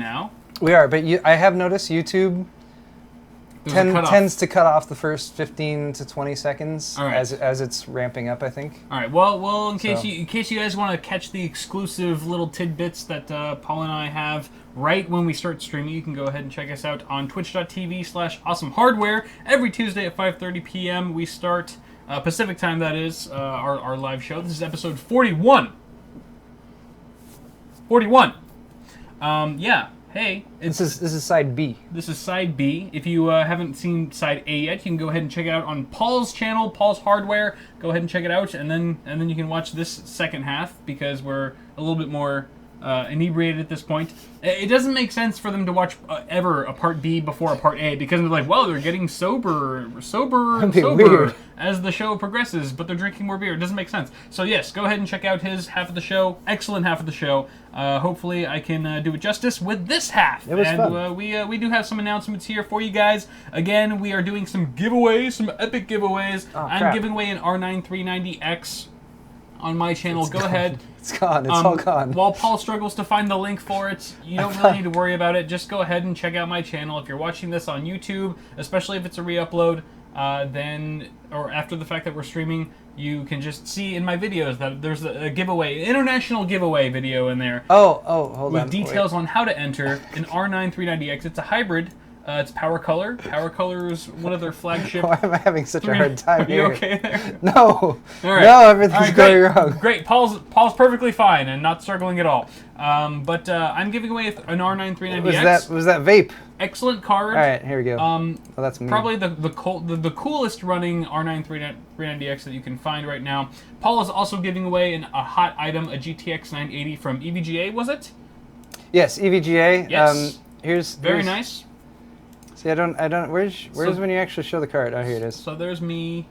now. We are, but I have noticed YouTube tends to cut off the first 15 to 20 seconds as it's ramping up, I think. All right. Well, in case you guys want to catch the exclusive little tidbits that Paul and I have right when we start streaming, you can go ahead and check us out on twitch.tv/awesomehardware. Every Tuesday at 5:30 p.m. we start Pacific time. That is our live show. This is episode 41. 41. Yeah. Hey, this is side B. This is side B. If you haven't seen side A yet, you can go ahead and check it out on Paul's channel, Paul's Hardware. Go ahead and check it out, and then you can watch this second half because we're a little bit more inebriated at this point. It doesn't make sense for them to watch ever a part B before a part A because they're like, well, they're getting sober weird as the show progresses, but they're drinking more beer. It doesn't make sense. So yes, go ahead and check out his half of the show. Excellent half of the show. Hopefully I can do it justice with this half. It was fun. We do have some announcements here for you guys. Again, we are doing some giveaways, some epic giveaways. I'm giving away an R9 390X on my channel. Go ahead. It's gone. It's all gone. While Paul struggles to find the link for it, you don't really need to worry about it. Just go ahead and check out my channel. If you're watching this on YouTube, especially if it's a re-upload, or after the fact that we're streaming, you can just see in my videos that there's a giveaway, international giveaway video in there. Hold on. With details on how to enter an R9 390X. It's a hybrid. It's Power Color. Power Color is one of their flagship. Why am I having such a hard time here? Are you okay there? No. All right. No, everything's going wrong. Great. Paul's perfectly fine and not struggling at all. But I'm giving away an R9 390X. Was that vape? Excellent card. All right, here we go. That's me. Probably the coolest running R9 390X that you can find right now. Paul is also giving away a hot item, a GTX 980 from EVGA, was it? Yes, EVGA. Yes. Here's very nice. See, I don't. Where's when you actually show the card? Oh, here it is. So there's me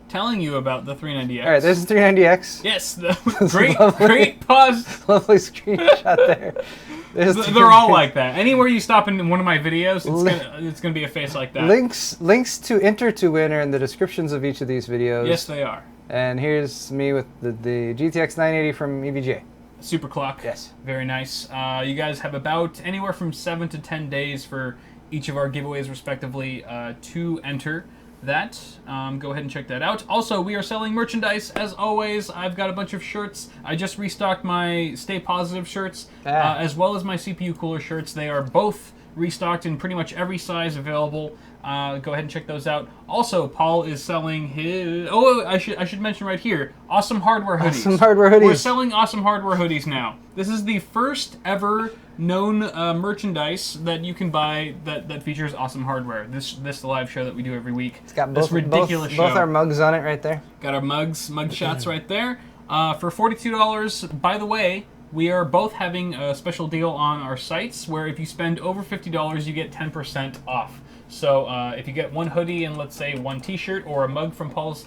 telling you about the 390X. All right, there's the 390X. Yes, great pause. Lovely screenshot there. They're all like that. Anywhere you stop in one of my videos, it's gonna be a face like that. Links to enter to win are in the descriptions of each of these videos. Yes, they are. And here's me with the GTX 980 from EVGA. Super clock. Yes. Very nice. You guys have about anywhere from 7 to 10 days for each of our giveaways respectively to enter that. Go ahead and check that out. Also, we are selling merchandise as always. I've got a bunch of shirts. I just restocked my Stay Positive shirts as well as my CPU Cooler shirts. They are both restocked in pretty much every size available. Go ahead and check those out. Also, Paul is selling his... Oh, I should mention right here, Awesome Hardware hoodies. Awesome Hardware hoodies. We're selling Awesome Hardware hoodies now. This is the first ever known merchandise that you can buy that features Awesome Hardware. This live show that we do every week. It's got both our mugs on it right there. Got our mug shots right there. For $42, by the way, we are both having a special deal on our sites where if you spend over $50, you get 10% off. So if you get one hoodie and let's say one T-shirt or a mug from Paul's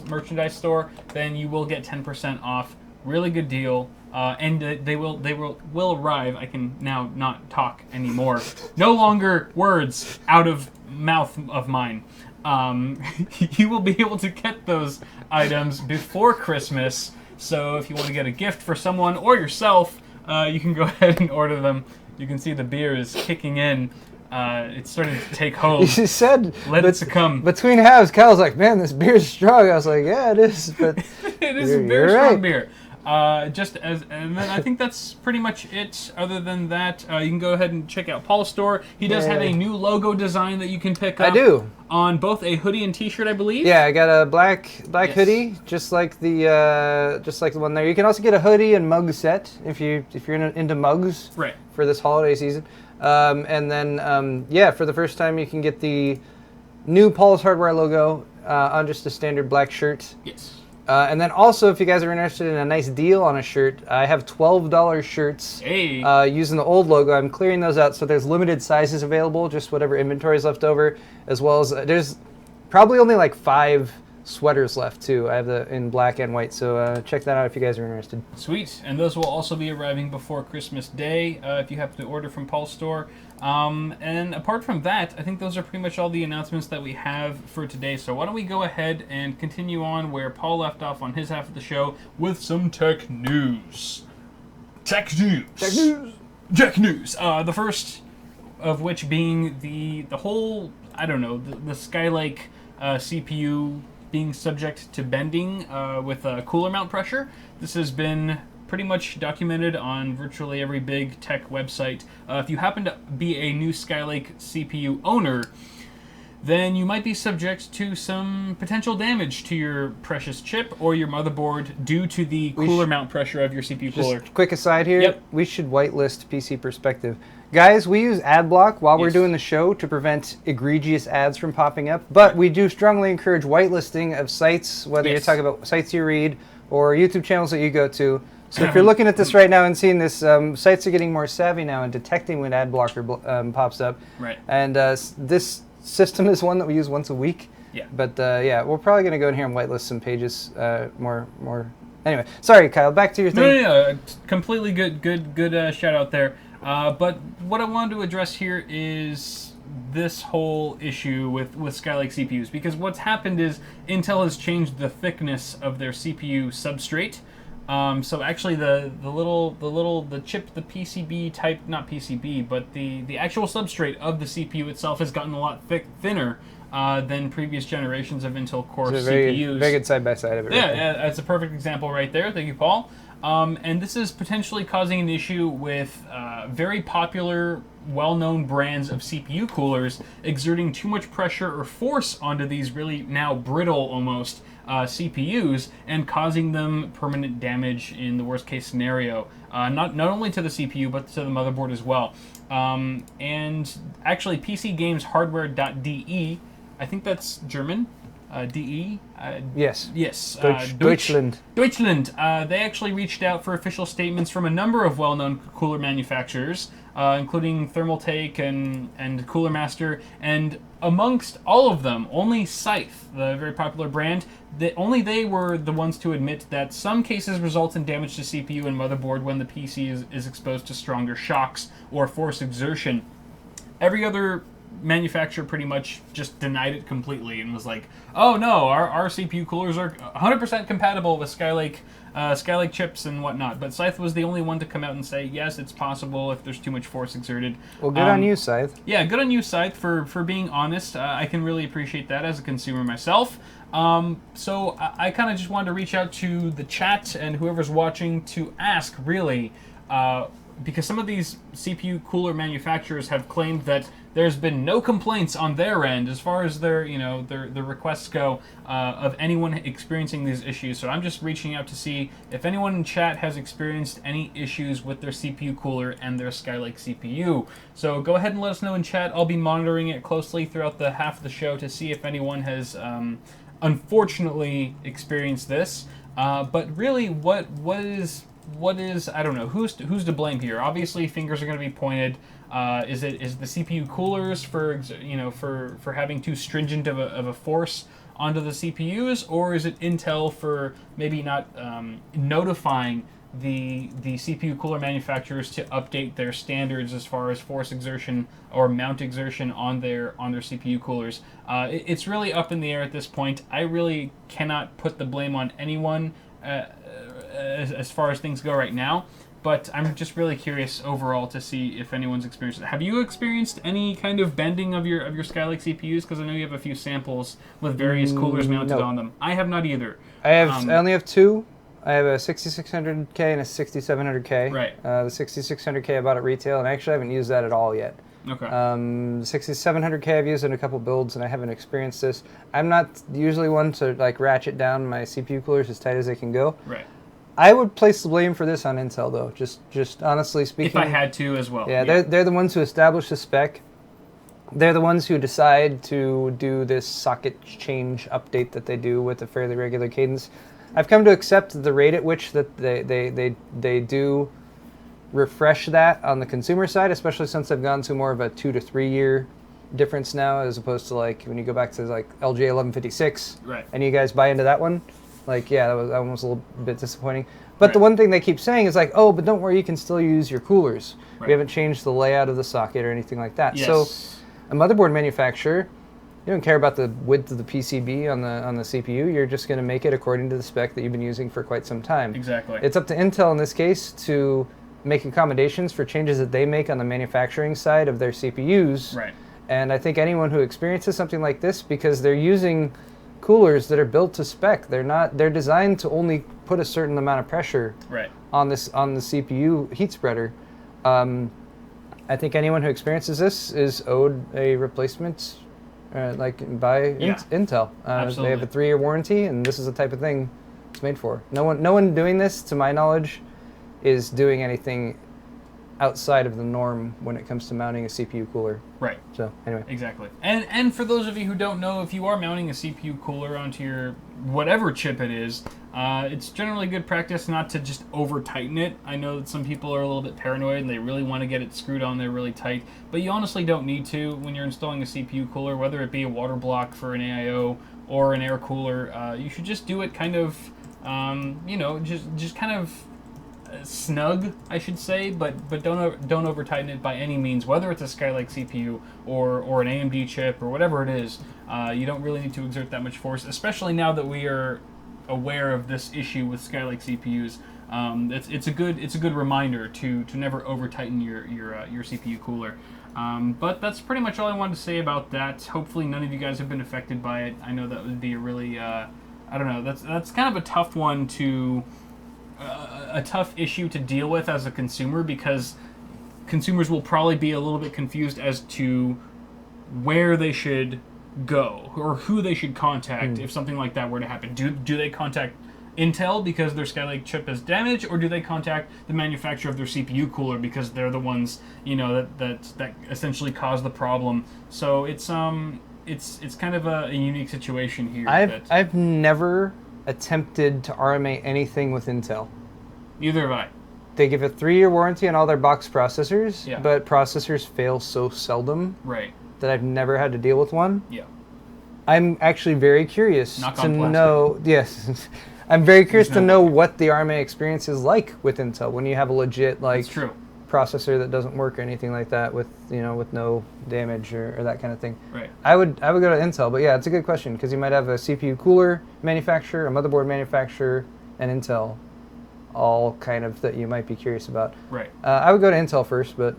merchandise store, then you will get 10% off. Really good deal. And they will arrive. I can now not talk anymore. No longer words out of mouth of mine. You will be able to get those items before Christmas. So if you want to get a gift for someone or yourself, you can go ahead and order them. You can see the beer is kicking in. It's starting to take hold. You said, let it succumb. Between halves, Kyle's like, man, this beer's strong. I was like, yeah, it is. But it is a very strong beer. And then I think that's pretty much it. Other than that, you can go ahead and check out Paul's store. He does have a new logo design that you can pick up. I do. On both a hoodie and T-shirt, I believe. Yeah, I got a black hoodie, just like the one there. You can also get a hoodie and mug set if you're into mugs. Right. For this holiday season. And then for the first time you can get the new Paul's Hardware logo on just a standard black shirt. Yes. And then also, if you guys are interested in a nice deal on a shirt, I have $12 shirts using the old logo. I'm clearing those out, so there's limited sizes available, just whatever inventory is left over, as well as there's probably only like 5 sweaters left too. I have in black and white, so check that out if you guys are interested. Sweet, and those will also be arriving before Christmas Day if you have to order from Paul's store. And apart from that, I think those are pretty much all the announcements that we have for today. So why don't we go ahead and continue on where Paul left off on his half of the show with some tech news. Tech news. Tech news. Jack news. The first of which being the whole, I don't know, the Skylake CPU being subject to bending with cooler mount pressure. This has been pretty much documented on virtually every big tech website. If you happen to be a new Skylake CPU owner, then you might be subject to some potential damage to your precious chip or your motherboard due to the cooler mount pressure of your CPU cooler. Just quick aside here, we should whitelist PC Perspective. Guys, we use ad block while we're doing the show to prevent egregious ads from popping up, but we do strongly encourage whitelisting of sites, whether you're talking about sites you read or YouTube channels that you go to. So if you're looking at this right now and seeing this, sites are getting more savvy now and detecting when ad blocker pops up. Right. And this system is one that we use once a week. Yeah. But yeah, we're probably going to go in here and whitelist some pages more. Anyway, sorry, Kyle. Back to your thing. No. Completely good shout out there. But what I wanted to address here is this whole issue with Skylake CPUs, because what's happened is Intel has changed the thickness of their CPU substrate. So actually the chip, the PCB type, not PCB, but the actual substrate of the CPU itself has gotten a lot thinner than previous generations of Intel Core CPUs. Very good side-by-side of it. Yeah, that's a perfect example right there. Thank you, Paul. And this is potentially causing an issue with very popular, well-known brands of CPU coolers exerting too much pressure or force onto these really now brittle almost CPUs and causing them permanent damage in the worst-case scenario. Not only to the CPU, but to the motherboard as well. And actually, PC Games Hardware.de, I think that's German. DE? Yes. Deutschland. They actually reached out for official statements from a number of well-known cooler manufacturers, including Thermaltake and Cooler Master, and amongst all of them, only Scythe, the very popular brand, only they were the ones to admit that some cases result in damage to CPU and motherboard when the PC is exposed to stronger shocks or force exertion. Every other manufacturer pretty much just denied it completely and was like, oh no, our CPU coolers are 100% compatible with Skylake chips and whatnot. But Scythe was the only one to come out and say, yes, it's possible if there's too much force exerted. Well, good on you, Scythe. Yeah, good on you, Scythe, for being honest. I can really appreciate that as a consumer myself. So I kind of just wanted to reach out to the chat and whoever's watching to ask, really, because some of these CPU cooler manufacturers have claimed that there's been no complaints on their end as far as their requests go of anyone experiencing these issues. So I'm just reaching out to see if anyone in chat has experienced any issues with their CPU cooler and their Skylake CPU. So go ahead and let us know in chat. I'll be monitoring it closely throughout the half of the show to see if anyone has unfortunately experienced this. But really, what is I don't know, who's to blame here? Obviously, fingers are going to be pointed. Is the CPU coolers for having too stringent of a force onto the CPUs, or is it Intel for maybe not notifying the CPU cooler manufacturers to update their standards as far as force exertion or mount exertion on their CPU coolers? It's really up in the air at this point. I really cannot put the blame on anyone as far as things go right now, but I'm just really curious overall to see if anyone's experienced it. Have you experienced any kind of bending of your Skylake CPUs? Because I know you have a few samples with various coolers mounted on them. I have not either. I only have two. I have a 6600K and a 6700K. Right. The 6600K I bought at retail, and I actually haven't used that at all yet. Okay. The 6700K I've used in a couple builds, and I haven't experienced this. I'm not usually one to like ratchet down my CPU coolers as tight as they can go. Right. I would place the blame for this on Intel, though. Just honestly speaking. If I had to as well. Yeah, they're the ones who establish the spec. They're the ones who decide to do this socket change update that they do with a fairly regular cadence. I've come to accept the rate at which that they do refresh that on the consumer side, especially since they've gone to more of a 2 to 3 year difference now, as opposed to like when you go back to like LJ 1156, right? And you guys buy into that one. Like, yeah, that was almost a little bit disappointing. But the one thing they keep saying is like, oh, but don't worry, you can still use your coolers. Right. We haven't changed the layout of the socket or anything like that. Yes. So a motherboard manufacturer, you don't care about the width of the PCB on the CPU. You're just going to make it according to the spec that you've been using for quite some time. Exactly. It's up to Intel in this case to make accommodations for changes that they make on the manufacturing side of their CPUs. Right. And I think anyone who experiences something like this, because they're using coolers that are built to spec, they're designed to only put a certain amount of pressure on the CPU heat spreader. I think anyone who experiences this is owed a replacement, by Intel. They have a 3-year warranty, and this is the type of thing it's made for. No one doing this, to my knowledge, is doing anything outside of the norm when it comes to mounting a CPU cooler. Right. So anyway. Exactly. And for those of you who don't know, if you are mounting a CPU cooler onto your whatever chip it is, it's generally good practice not to just over tighten it. I know that some people are a little bit paranoid and they really want to get it screwed on there really tight, but you honestly don't need to when you're installing a CPU cooler, whether it be a water block for an AIO or an air cooler. You should just do it kind of, just kind of snug, I should say, but don't over tighten it by any means. Whether it's a Skylake CPU or an AMD chip or whatever it is, you don't really need to exert that much force, especially now that we are aware of this issue with Skylake CPUs. It's a good reminder to never over tighten your CPU cooler. But that's pretty much all I wanted to say about that. Hopefully none of you guys have been affected by it. I know that would be a really I don't know, that's kind of a tough one to a tough issue to deal with as a consumer, because consumers will probably be a little bit confused as to where they should go or who they should contact if something like that were to happen. Do they contact Intel because their Skylake chip is damaged, or do they contact the manufacturer of their CPU cooler because they're the ones that essentially caused the problem? So it's kind of a unique situation here. I've never attempted to RMA anything with Intel. Neither have I. They give a 3-year warranty on all their box processors, yeah, but processors fail so seldom that I've never had to deal with one. Yeah. I'm actually very curious to know. Yes, I'm very curious to know what the RMA experience is like with Intel when you have a legit processor that doesn't work or anything like that with no damage or that kind of thing. Right. I would go to Intel, but yeah, it's a good question because you might have a CPU cooler manufacturer, a motherboard manufacturer, and Intel, all kind of that you might be curious about. Right. I would go to Intel first, but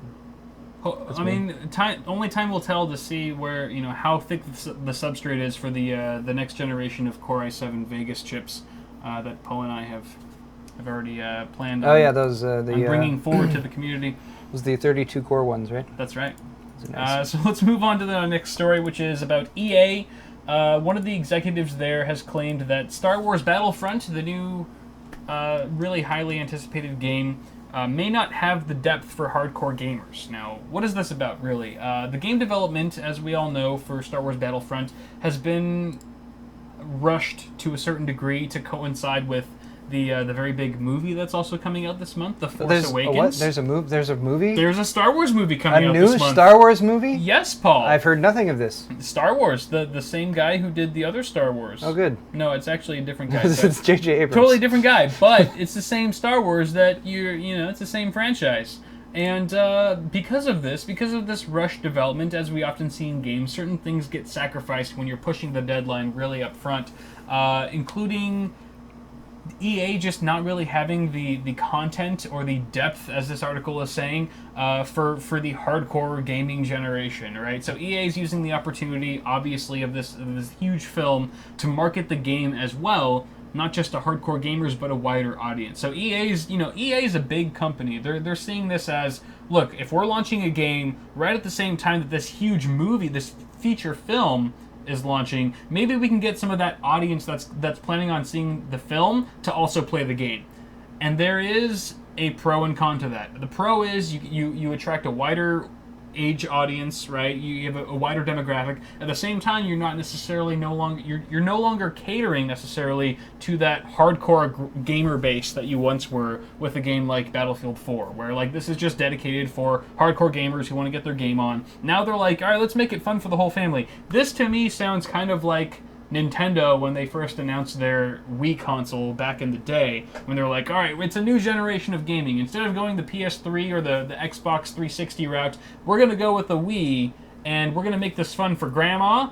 I mean, only time will tell to see where how thick the substrate is for the next generation of Core i7 Vegas chips that Paul and I have already planned on. Oh yeah, those on bringing forward to the community. Was the 32 core ones, right? That's right. Nice. So let's move on to the next story, which is about EA. One of the executives there has claimed that Star Wars Battlefront, the new really highly anticipated game, may not have the depth for hardcore gamers. Now, what is this about, really? The game development, as we all know, for Star Wars Battlefront has been rushed to a certain degree to coincide with the very big movie that's also coming out this month, The Force Awakens. What? There's a movie? There's a Star Wars movie coming out this month. A new Star Wars movie? Yes, Paul. I've heard nothing of this. Star Wars, the same guy who did the other Star Wars. Oh, good. No, it's actually a different guy. It's J.J. Abrams. Totally different guy, but it's the same Star Wars that it's the same franchise. And because of this rushed development, as we often see in games, certain things get sacrificed when you're pushing the deadline really up front, including EA just not really having the content or the depth, as this article is saying, for the hardcore gaming generation, right? So EA is using the opportunity, obviously, of this huge film to market the game as well, not just to hardcore gamers, but a wider audience. So EA is a big company. They're seeing this as, look, if we're launching a game right at the same time that this huge movie, this feature film is launching, maybe we can get some of that audience that's planning on seeing the film to also play the game. And there is a pro and con to that. The pro is you attract a wider age audience, right? You have a wider demographic. At the same time, you're not necessarily you're no longer catering necessarily to that hardcore gamer base that you once were with a game like Battlefield 4, where like this is just dedicated for hardcore gamers who want to get their game on. Now they're like, all right, let's make it fun for the whole family. This to me sounds kind of like Nintendo when they first announced their Wii console back in the day, when they were like, all right, it's a new generation of gaming. Instead of going the PS3 or the Xbox 360 route, we're going to go with the Wii, and we're going to make this fun for Grandma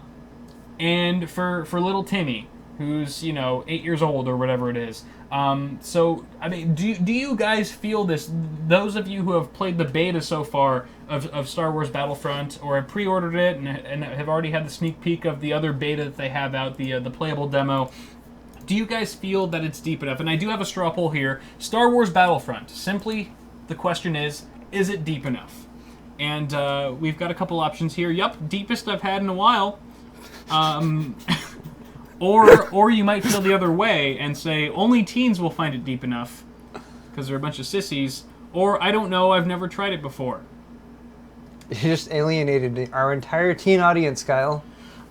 and for little Timmy. who's, 8 years old or whatever it is. So, I mean, do you guys feel this? Those of you who have played the beta so far of Star Wars Battlefront, or have pre-ordered it and have already had the sneak peek of the other beta that they have out, the playable demo, do you guys feel that it's deep enough? And I do have a straw poll here. Star Wars Battlefront. Simply, the question is it deep enough? And we've got a couple options here. Yup, deepest I've had in a while. Or you might feel the other way and say only teens will find it deep enough because they're a bunch of sissies. Or I don't know, I've never tried it before. You just alienated our entire teen audience, Kyle.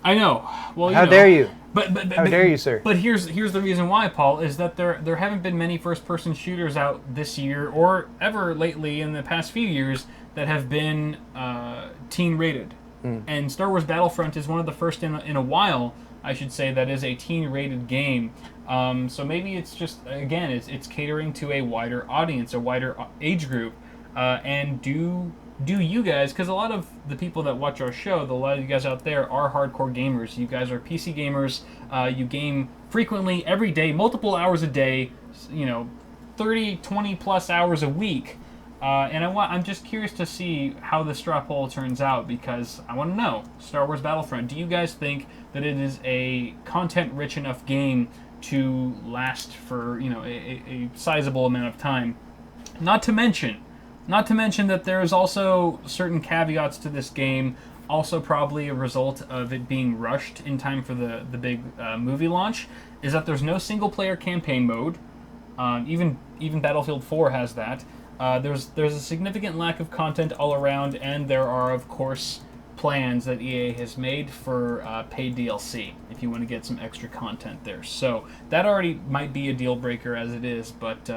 I know. Well, how dare you? But how dare you, sir? But here's the reason why, Paul, is that there haven't been many first-person shooters out this year or ever lately in the past few years that have been teen-rated. And Star Wars Battlefront is one of the first in a while, I should say, that is a teen-rated game. So maybe it's just, again, it's catering to a wider audience, a wider age group. And do you guys, because a lot of the people that watch our show, a lot of you guys out there are hardcore gamers. You guys are PC gamers. You game frequently, every day, multiple hours a day, 30, 20 plus hours a week. And I'm just curious to see how the straw poll turns out, because I want to know, Star Wars Battlefront, do you guys think that it is a content-rich enough game to last for, a sizable amount of time? Not to mention that there is also certain caveats to this game, also probably a result of it being rushed in time for the big movie launch, is that there's no single-player campaign mode. Even Battlefield 4 has that. There's a significant lack of content all around, and there are, of course, plans that EA has made for paid DLC, if you want to get some extra content there. So that already might be a deal breaker as it is, but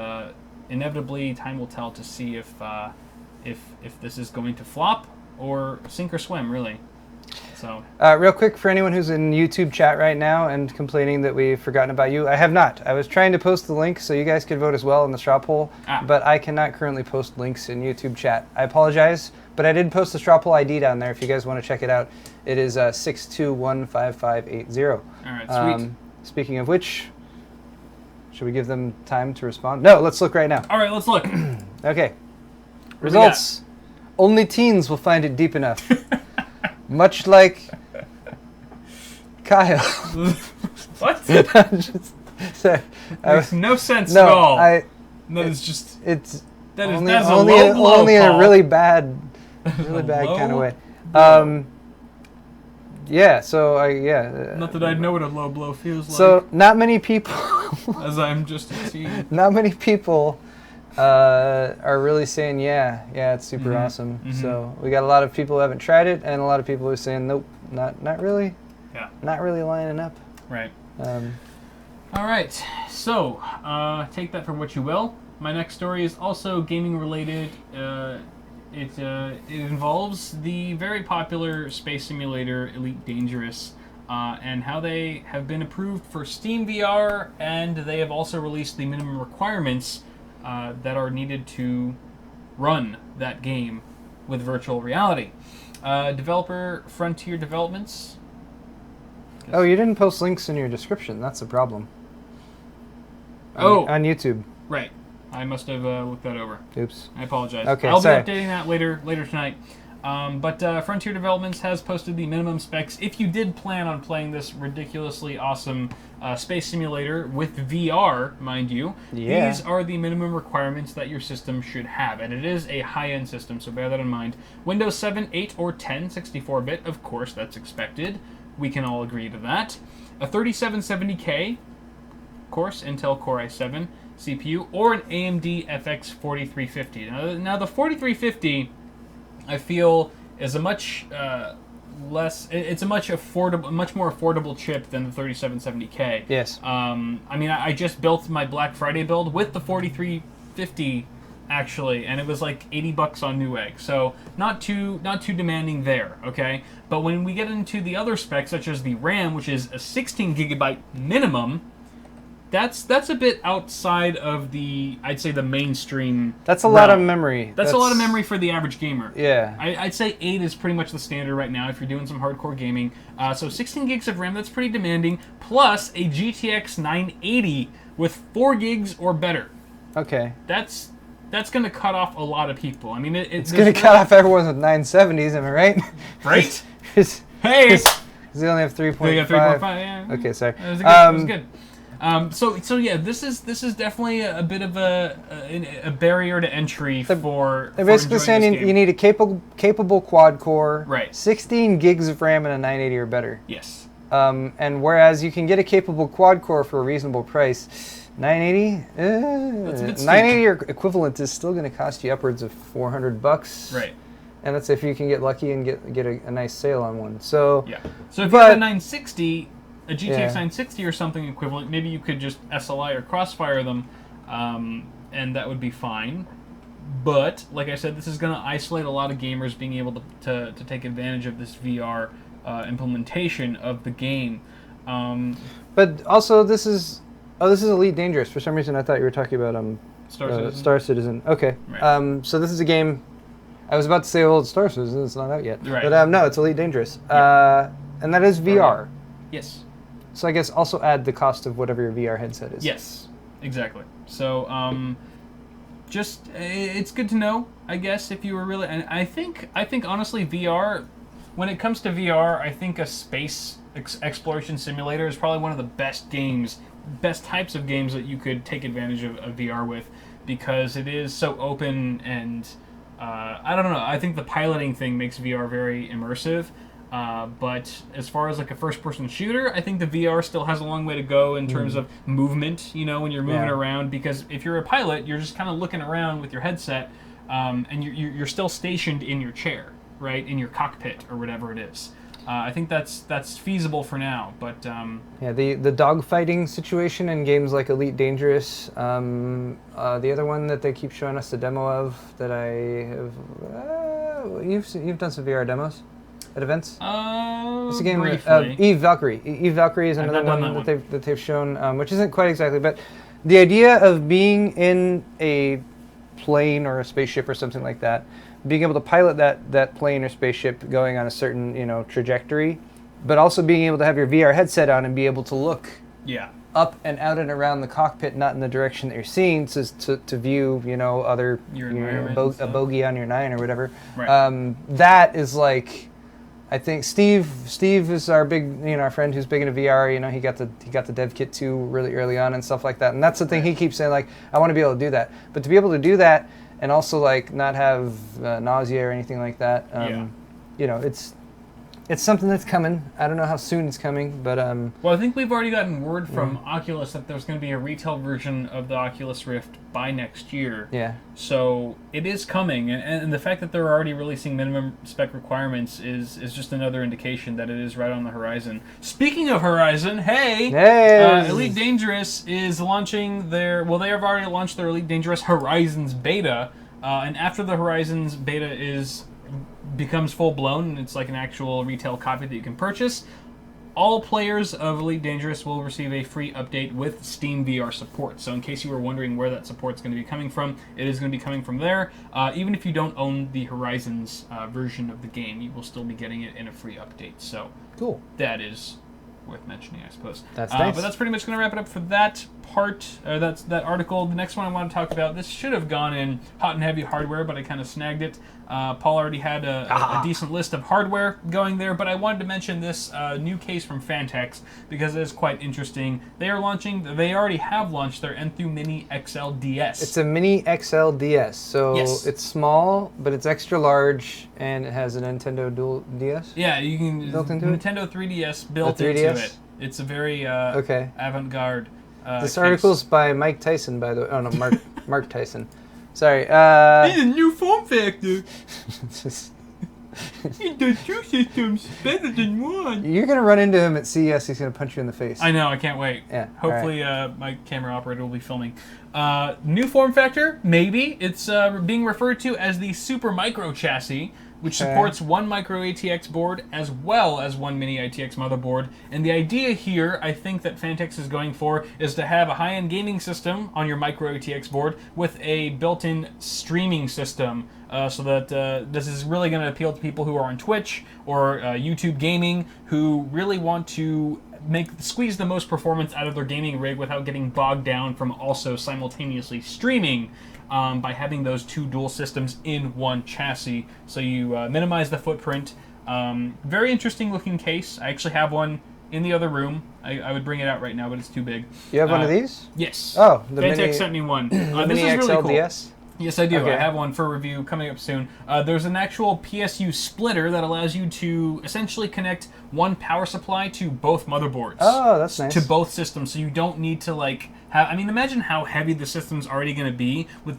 inevitably time will tell to see if this is going to flop or sink or swim, really. So real quick, for anyone who's in YouTube chat right now and complaining that we've forgotten about you, I have not. I was trying to post the link so you guys could vote as well in the straw poll, but I cannot currently post links in YouTube chat. I apologize, but I did post the straw poll ID down there if you guys want to check it out. It is 6215580. All right, sweet. Speaking of which, should we give them time to respond? No, let's look right now. All right, let's look. Okay. Results. Only teens will find it deep enough. Much like Kyle. What? Sorry. Makes no sense at all. That is only in a really bad kind of way. Yeah. So not that I know what a low blow feels like. So not many people. As I'm just a teen. Not many people are really saying it's super awesome. So we got a lot of people who haven't tried it, and a lot of people who are saying nope, not really. Yeah. Not really lining up. Right. All right. So take that for what you will. My next story is also gaming related. It involves the very popular space simulator Elite Dangerous. And how they have been approved for Steam VR, and they have also released the minimum requirements that are needed to run that game with virtual reality. Developer Frontier Developments. Oh, you didn't post links in your description. That's a problem. On YouTube. Right. I must have looked that over. Oops. I apologize. Okay, I'll sorry. be updating that later tonight. But Frontier Developments has posted the minimum specs. If you did plan on playing this ridiculously awesome space simulator with VR, mind you, these are the minimum requirements that your system should have. And it is a high-end system, so bear that in mind. Windows 7, 8, or 10 64-bit, of course, that's expected. We can all agree to that. A 3770K, of course, Intel Core i7 CPU, or an AMD FX 4350. Now the 4350... I feel is a much it's a much more affordable chip than the 3770K. Yes. I mean, I just built my Black Friday build with the 4350 actually, and it was like $80 on Newegg. So not too demanding there, okay? But when we get into the other specs, such as the RAM, which is a 16 gigabyte minimum, That's a bit outside of the, I'd say, the mainstream. That's a lot of memory. That's a lot of memory for the average gamer. Yeah. I'd say 8 is pretty much the standard right now if you're doing some hardcore gaming. So 16 gigs of RAM, that's pretty demanding, plus a GTX 980 with 4 gigs or better. Okay. That's going to cut off a lot of people. I mean, it's going to cut off everyone with 970s, am I right? Right? Hey! Because they only have 3.5. They got 3.5, yeah. Okay, sorry. It was good. So yeah, this is definitely a bit of a barrier to entry for. They're basically saying you need a capable quad core, right? 16 gigs of RAM and a 980 or better. Yes. And whereas you can get a capable quad core for a reasonable price, 980, 980 or equivalent is still going to cost you upwards of $400. Right. And that's if you can get lucky and get a nice sale on one. So yeah. So if you have a 960. A GTX 960 or something equivalent, maybe you could just SLI or crossfire them, and that would be fine. But, like I said, this is going to isolate a lot of gamers being able to take advantage of this VR implementation of the game. But also, this is Elite Dangerous. For some reason, I thought you were talking about Star Citizen. Okay. Right. So this is a game. I was about to say, well, Star Citizen. It's not out yet. Right. But no, it's Elite Dangerous. And that is VR. Yes. So I guess also add the cost of whatever your VR headset is. Yes, exactly. So just it's good to know, I guess, if you were really. And I think honestly, VR, when it comes to VR, I think a space exploration simulator is probably one of the best types of games that you could take advantage of VR with, because it is so open and I don't know. I think the piloting thing makes VR very immersive. But as far as like a first-person shooter, I think the VR still has a long way to go in terms of movement, you know, when you're moving around. Because if you're a pilot, you're just kind of looking around with your headset, and you're still stationed in your chair, right, in your cockpit or whatever it is. I think that's feasible for now, but... yeah, the dogfighting situation in games like Elite Dangerous, the other one that they keep showing us the demo of that I have... you've done some VR demos? At events? It's a game Eve Valkyrie. Eve Valkyrie is another one that they've shown, which isn't quite exactly, but the idea of being in a plane or a spaceship or something like that, being able to pilot that plane or spaceship going on a certain trajectory, but also being able to have your VR headset on and be able to look up and out and around the cockpit, not in the direction that you're seeing, to view other a bogey on your 9 or whatever. Right. That is like. I think Steve is our big, our friend who's big into VR. He got the dev kit too really early on and stuff like that. And that's the thing he keeps saying, like, I want to be able to do that. But to be able to do that and also like not have nausea or anything like that, it's something that's coming. I don't know how soon it's coming, but well, I think we've already gotten word from Oculus that there's going to be a retail version of the Oculus Rift by next year. Yeah. So it is coming, and the fact that they're already releasing minimum spec requirements is just another indication that it is right on the horizon. Speaking of horizon, Elite Dangerous is launching they have already launched their Elite Dangerous Horizons beta, and after the Horizons beta becomes full-blown and it's like an actual retail copy that you can purchase, all players of Elite Dangerous will receive a free update with Steam VR support. So in case you were wondering where that support's going to be coming from, it is going to be coming from there. Even if you don't own the Horizons version of the game, you will still be getting it in a free update. So cool. That is worth mentioning, I suppose. That's nice. But that's pretty much going to wrap it up for that part. That's that article. The next one I want to talk about, this should have gone in hot and heavy hardware, but I kind of snagged it. Paul already had a decent list of hardware going there, but I wanted to mention this new case from Phanteks because it is quite interesting. They already have launched their Enthoo Mini XL DS. It's a Mini XL DS, so it's small, but it's extra large, and it has a Nintendo Dual DS. Yeah, you can built into Nintendo 3DS built into it. It's a very avant-garde. This article's by Mike Tyson, by the way. Oh no, Mark Tyson. Sorry. He's a new form factor. He does two systems better than one. You're gonna run into him at CES. He's gonna punch you in the face. I know. I can't wait. Yeah. Hopefully, my camera operator will be filming. New form factor, maybe. It's being referred to as the Super Micro chassis. which supports one micro ATX board as well as one mini ITX motherboard. And the idea here, I think that Phanteks is going for, is to have a high-end gaming system on your micro ATX board with a built-in streaming system, so that this is really going to appeal to people who are on Twitch or YouTube gaming, who really want to squeeze the most performance out of their gaming rig without getting bogged down from also simultaneously streaming, by having those two dual systems in one chassis. So you minimize the footprint. Very interesting looking case. I actually have one in the other room. I would bring it out right now, but it's too big. You have one of these? Yes. Oh, the Phanteks mini, sent me one. the this mini is really XLDS? cool. Yes, I do. Okay. I have one for review coming up soon. There's an actual PSU splitter that allows you to essentially connect one power supply to both motherboards. Oh, that's nice. To both systems, so you don't need to like have. I mean, imagine how heavy the system's already going to be with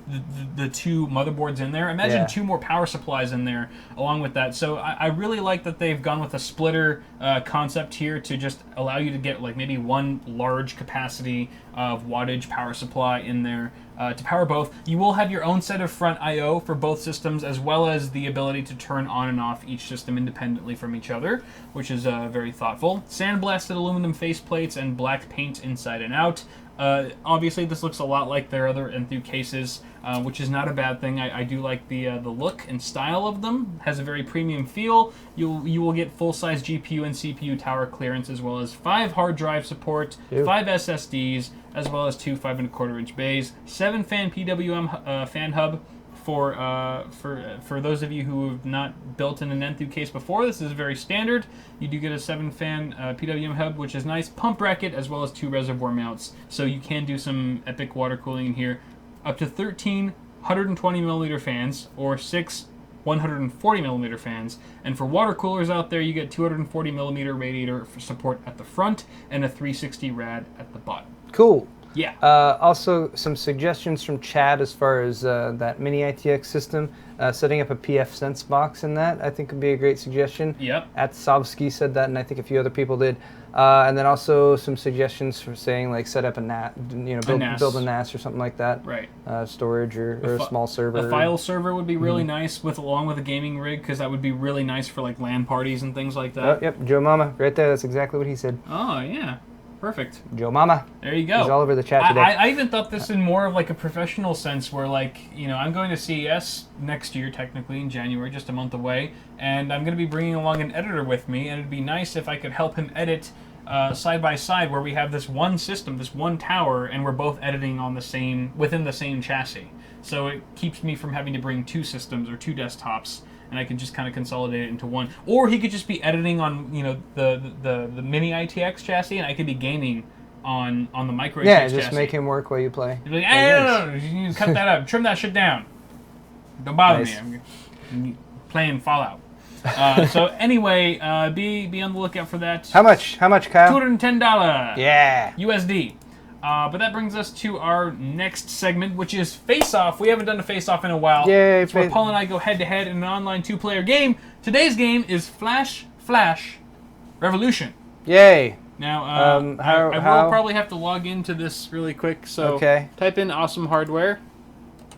the two motherboards in there. Imagine two more power supplies in there along with that. So I really like that they've gone with a splitter concept here to just allow you to get like maybe one large capacity of wattage power supply in there. To power both. You will have your own set of front I/O for both systems, as well as the ability to turn on and off each system independently from each other, which is very thoughtful. Sandblasted aluminum faceplates and black paint inside and out. Obviously, this looks a lot like their other Enthu cases, which is not a bad thing. I do like the look and style of them. Has a very premium feel. You will get full-size GPU and CPU tower clearance, as well as 5 hard drive support, 5 SSDs, as well as 2 5.25-inch bays, 7-fan PWM fan hub. For those of you who have not built in an Enthu case before, this is very standard. You do get a 7-fan PWM hub, which is nice. Pump bracket, as well as 2 reservoir mounts. So you can do some epic water cooling in here. Up to 13 120mm fans, or 6 140mm fans. And for water coolers out there, you get 240mm radiator for support at the front and a 360 rad at the bottom. Cool. Yeah. Also, some suggestions from Chad as far as that mini ITX system. Setting up a PF Sense box in that, I think, would be a great suggestion. Yep. Atsovsky said that, and I think a few other people did. And then also some suggestions for saying, like, set up a NAS, build a NAS or something like that. Right. Storage or a small server. A file server would be really nice along with a gaming rig, because that would be really nice for like LAN parties and things like that. Oh, yep, Joe Mama, right there. That's exactly what he said. Oh, yeah. Perfect. Joe Mama. There you go. He's all over the chat today. I even thought this in more of like a professional sense, where like, I'm going to CES next year, technically in January, just a month away, and I'm going to be bringing along an editor with me, and it'd be nice if I could help him edit side by side, where we have this one system, this one tower, and we're both editing on within the same chassis. So it keeps me from having to bring 2 systems or 2 desktops, and I can just kind of consolidate it into one. Or he could just be editing on, the mini ITX chassis, and I could be gaming on the micro ATX chassis. Yeah, just make him work while you play. He'd be like, hey, no, you need to cut that up. Trim that shit down. Don't bother me. I'm playing Fallout. So anyway, be on the lookout for that. How much, Kyle? $210. Yeah. USD. But that brings us to our next segment, which is Face-Off. We haven't done a Face-Off in a while. Yay. It's where Paul and I go head-to-head in an online 2-player game. Today's game is Flash Revolution. Yay. Now, I will probably have to log into this really quick, so type in Awesome Hardware.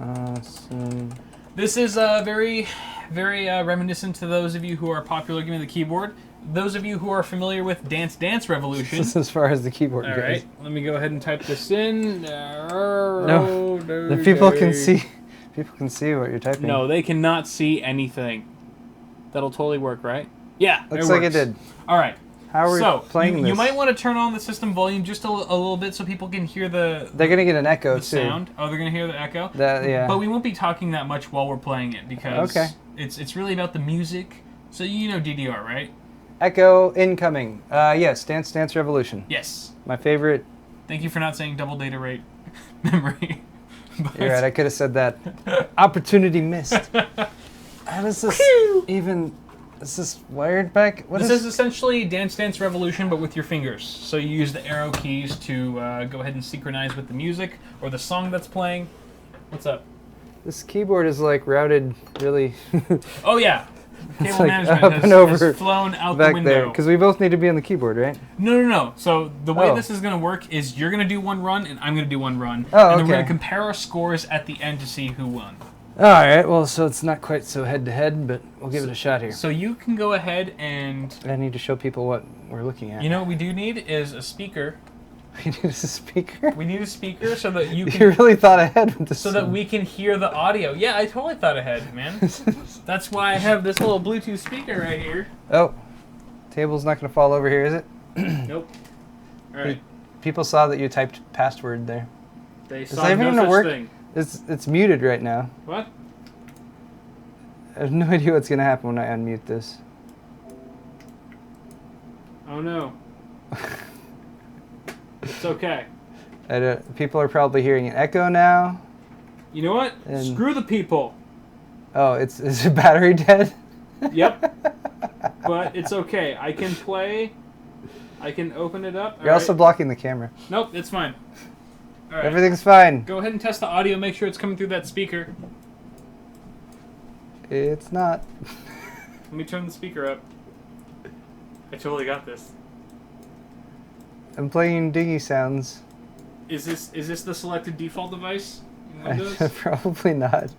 Awesome. This is very, very reminiscent to those of you who are popular Give Me the Keyboard. Those of you who are familiar with Dance Revolution. This is as far as the keyboard goes. All right, let me go ahead and type this in. No, the people can see. People can see what you're typing. No, they cannot see anything. That'll totally work, right? Yeah, looks like it did. All right. How are we playing this? You might want to turn on the system volume just a little bit so people can hear the. They're gonna get an echo too. Sound. Oh, they're gonna hear the echo. Yeah. But we won't be talking that much while we're playing it, because it's really about the music. So you know DDR, right? Echo incoming. Yes, Dance Revolution. Yes. My favorite. Thank you for not saying double data rate memory. You're right, I could have said that. Opportunity missed. How does this even... Is this wired back? This is essentially Dance Revolution, but with your fingers. So you use the arrow keys to go ahead and synchronize with the music or the song that's playing. What's up? This keyboard is like routed really... Oh yeah. Cable like management has flown out the window. Because we both need to be on the keyboard, right? No. So the way this is going to work is you're going to do one run and I'm going to do one run. Oh, and then we're going to compare our scores at the end to see who won. All right, well, so it's not quite so head-to-head, but we'll give it a shot here. So you can go ahead and... I need to show people what we're looking at. You know what we do need is a speaker. We need a speaker? We need a speaker so that you can... You really thought ahead with this. So that we can hear the audio. Yeah, I totally thought ahead, man. That's why I have this little Bluetooth speaker right here. Oh, table's not going to fall over here, is it? Nope. All right. People saw that you typed password there. They saw no such thing. It's muted right now. What? I have no idea what's going to happen when I unmute this. Oh no. It's okay. People are probably hearing an echo now. You know what? Screw the people. Oh, is the battery dead? Yep. But it's okay. I can play. I can open it up. You're also blocking the camera. Nope, it's fine. All right. Everything's fine. Go ahead and test the audio. Make sure it's coming through that speaker. It's not. Let me turn the speaker up. I totally got this. I'm playing dingy sounds. Is this the selected default device in Windows? Probably not.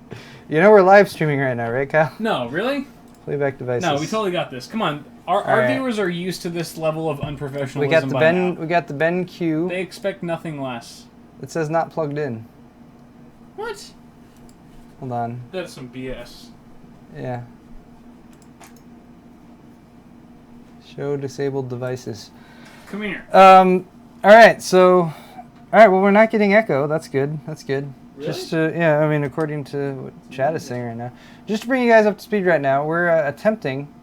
You know we're live streaming right now, right, Kyle? No, really? Playback devices. No, we totally got this. Come on. Our viewers are used to this level of unprofessionalism. We got the now. We got the BenQ. They expect nothing less. It says not plugged in. What? Hold on. That's some BS. Yeah. Show disabled devices. Come here. All right. So, all right. Well, we're not getting echo. That's good. That's good. Really? Just yeah. I mean, according to what Chad is saying right now. Just to bring you guys up to speed right now, we're attempting.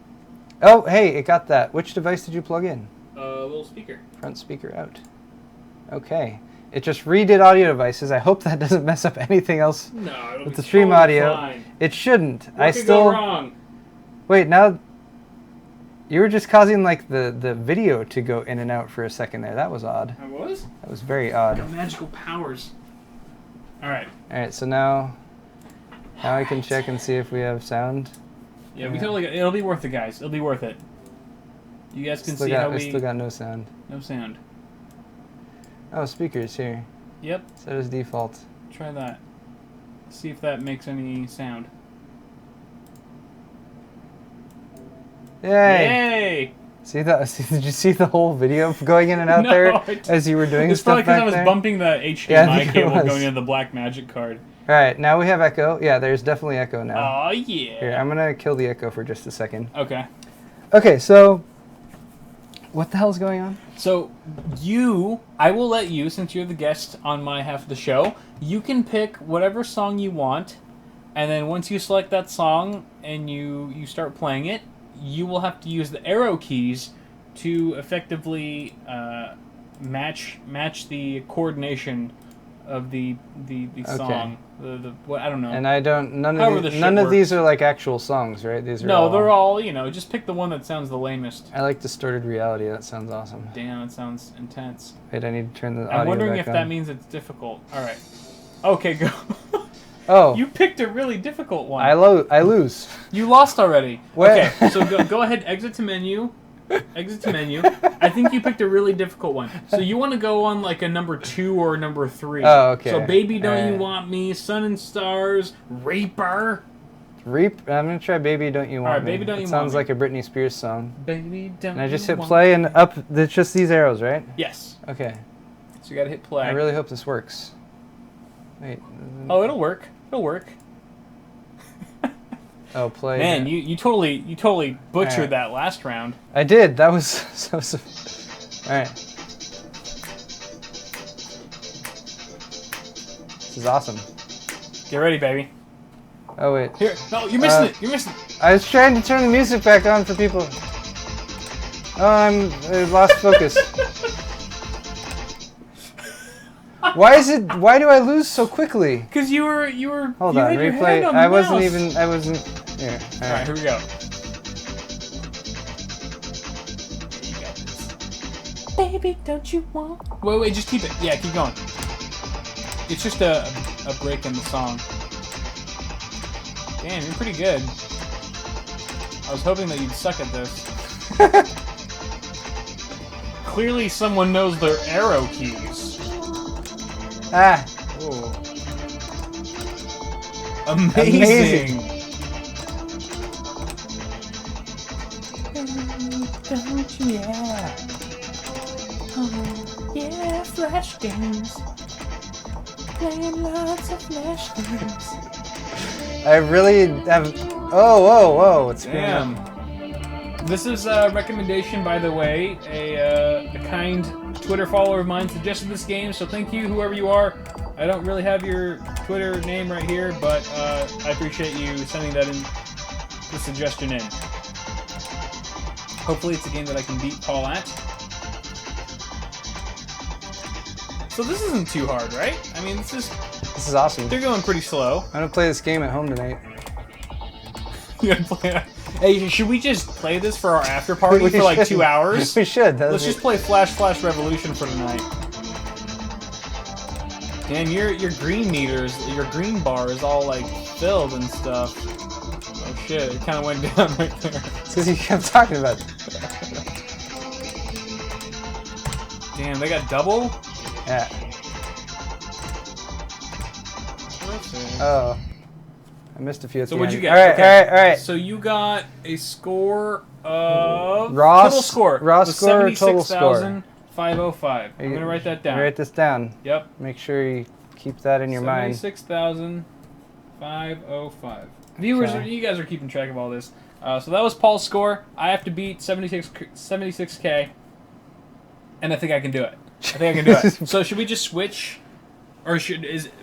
Oh, hey, it got that. Which device did you plug in? Little speaker. Front speaker out. Okay. It just redid audio devices. I hope that doesn't mess up anything else with the stream audio. Fine. It shouldn't. What could go wrong? Wait, now you were just causing like the video to go in and out for a second there. That was odd. I was? That was very odd. Got magical powers. All right. All right, so now I can check and see if we have sound. Yeah, we totally. It'll be worth it, guys. It'll be worth it. You guys can see how we still got no sound. No sound. Oh, speakers here. Yep. Set as default. Try that. See if that makes any sound. Yay! Yay! See that? Did you see the whole video going in and out there as you were doing it's stuff back there? It's probably because I was bumping the HDMI cable going into the black magic card. All right, now we have echo. Yeah, there's definitely echo now. Oh yeah. Here, I'm gonna kill the echo for just a second. Okay. Okay, so what the hell's going on? So I will let you, since you're the guest on my half of the show, you can pick whatever song you want, and then once you select that song and you start playing it, you will have to use the arrow keys to effectively match the coordination of the song. What I don't know. And I don't. None of these are like actual songs, right? These are they're all just pick the one that sounds the lamest. I like distorted reality. That sounds awesome. Damn, that sounds intense. Wait, I need to turn the audio back on. I'm wondering if that means it's difficult. All right. Okay, go. Oh. You picked a really difficult one. I lose. You lost already. What? Okay, so go ahead, exit to menu. Exit to menu. I think you picked a really difficult one. So you want to go on like a number 2 or number 3. Oh, okay. So Baby Don't You Want Me, Sun and Stars, Reaper. I'm going to try Baby Don't You Want Me. All right, Baby Don't You Want Me. Sounds like a Britney Spears song. Baby Don't And I just You hit play and up. It's just these arrows, right? Yes. Okay. So you got to hit play. I really hope this works. Wait. Oh, it'll work. It'll work. Oh, play. Man, you totally butchered that last round. I did. That was so. All right. This is awesome. Get ready, baby. Oh wait. Here. No, you're missing it. You're missing it. I was trying to turn the music back on for people. Oh, I lost focus. Why do I lose so quickly? Because you were. Hold you on, had your replay. hand on the I mouse. wasn't. Here. All right, here we go. Baby, don't you want? Wait, just keep it. Yeah, keep going. It's just a break in the song. Damn, you're pretty good. I was hoping that you'd suck at this. Clearly, someone knows their arrow keys. Ah. Ooh. Amazing. Yeah. Oh, yeah, Flash games. Playing lots of Flash games. I really have. Oh, whoa, whoa! It's Damn. This is a recommendation, by the way. A kind Twitter follower of mine suggested this game, so thank you, whoever you are. I don't really have your Twitter name right here, but I appreciate you sending that in, the suggestion in. Hopefully it's a game that I can beat Paul at. So this isn't too hard, right? I mean, this is awesome. They're going pretty slow. I'm gonna play this game at home tonight. You're gonna play it? Hey, should we just play this for our after party for like 2 hours? We should. Let's just play Flash Revolution for tonight. Damn, your green meters, your green bar is all like filled and stuff. Oh shit, it kind of went down right there. It's because you kept talking about it. Damn, they got double? Yeah. Oh. I missed a few at the end. So what'd you get? Alright, okay. alright. So you got a score of... Raw total score. Raw score, total score. 76,505. I'm going to write that down. Write this down. Yep. Make sure you keep that in your mind. 76,505. Viewers, you guys are keeping track of all this. So that was Paul's score. I have to beat 76K. And I think I can do it. So should we just switch? Or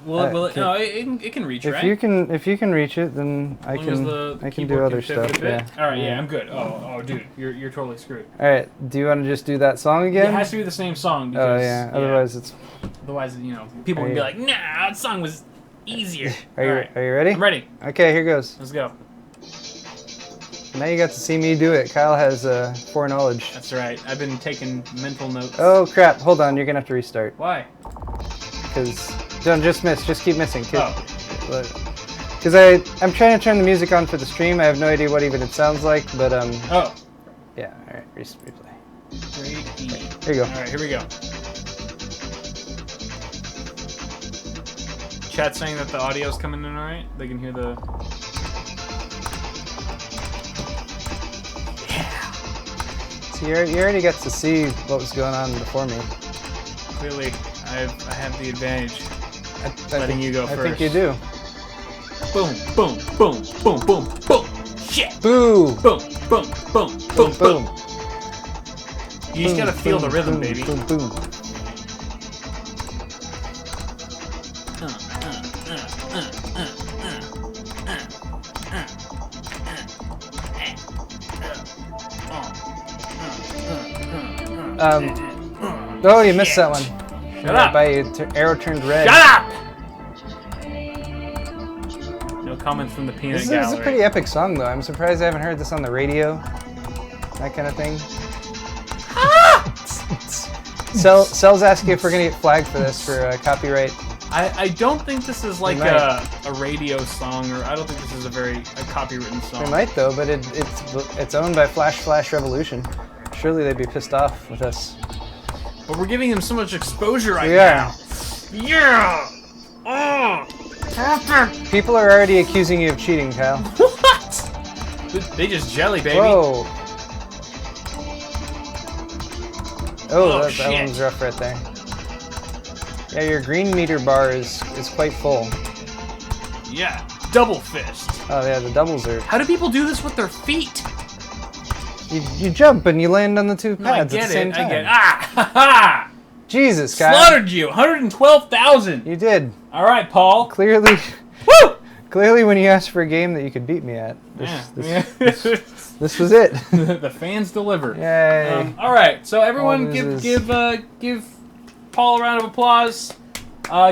will it? No, it can reach, right? If you can reach it, then I can do other stuff. Yeah. All right, yeah, I'm good. Oh, dude, you're totally screwed. All right, do you want to just do that song again? It has to be the same song. Because, yeah. Otherwise, people would be like, nah, that song was easier. Are you ready? I'm ready. Okay, here goes. Let's go. Now you got to see me do it. Kyle has foreknowledge. That's right. I've been taking mental notes. Oh crap! Hold on, you're gonna have to restart. Why? Because don't just miss. Just keep missing. Oh. Because I'm trying to turn the music on for the stream. I have no idea what even it sounds like, but Oh. Yeah. All right. Replay. Great E. Here you go. All right. Here we go. Chat saying that the audio's coming in all right. They can hear the. So you already got to see what was going on before me. Clearly, I have the advantage. Letting you go first. I think you do. Boom, boom, boom, boom, boom, boom. Shit. Boo. Boom, boom, boom, boom, boom. You just gotta feel the rhythm, baby. Boom, boom. Oh, you missed that one. Shut up! Arrow turned red. Shut up! No comments from the peanut gallery. This is a pretty epic song, though. I'm surprised I haven't heard this on the radio. That kind of thing. Cell's asking if we're gonna get flagged for this for copyright. I don't think this is like a radio song, or I don't think this is a copywritten song. They might though, but it's owned by Flash Revolution. Surely they'd be pissed off with us. But we're giving them so much exposure right now. Yeah! Oh! Perfect! People are already accusing you of cheating, Kyle. What? They just jelly, baby. Whoa. Oh, that one's rough right there. Yeah, your green meter bar is quite full. Yeah, double fist. Oh yeah, the doubles are... How do people do this with their feet? You jump and you land on the two pads at the same time. I get it. Ah! Ha ha! Jesus, Kyle. Slaughtered you! 112,000! You did. Alright, Paul. Clearly... Woo! Clearly when you asked for a game that you could beat me at. This was it. The fans deliver. Yay. Alright, so everyone give Paul a round of applause.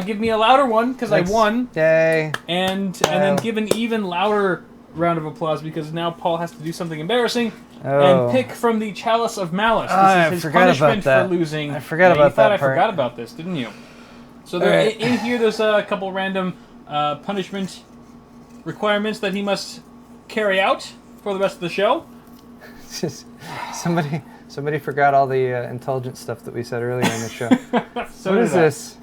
Give me a louder one, because I won. Yay. And then give an even louder round of applause, because now Paul has to do something embarrassing and pick from the Chalice of Malice. This is his punishment for losing. I forgot about that part. I forgot about this, didn't you? So in here, there's a couple random punishment requirements that he must carry out for the rest of the show. Somebody forgot all the intelligent stuff that we said earlier in the show. So what is this?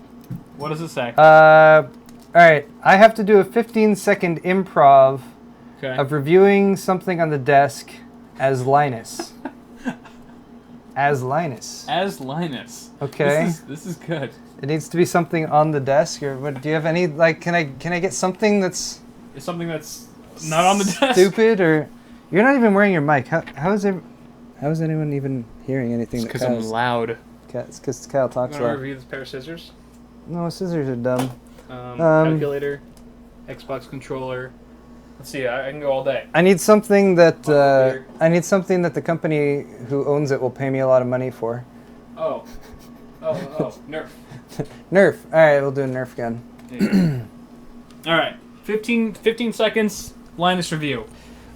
What does it say? All right, I have to do a 15-second improv of Okay. reviewing something on the desk as Linus. As Linus. As Linus. Okay. This is good. It needs to be something on the desk, or what? Do you have any like? Can I get something that's It's something that's not on the desk. stupid, or you're not even wearing your mic? How is anyone even hearing anything? Because I'm loud. It's because Kyle talks Want to loud. review this pair of scissors? No, scissors are dumb. Calculator, Xbox controller. Let's see. I can go all day. I need something that Beer. I need something that the company who owns it will pay me a lot of money for. Oh, Nerf. Nerf. All right, we'll do a Nerf gun. All right. 15 seconds. Linus review.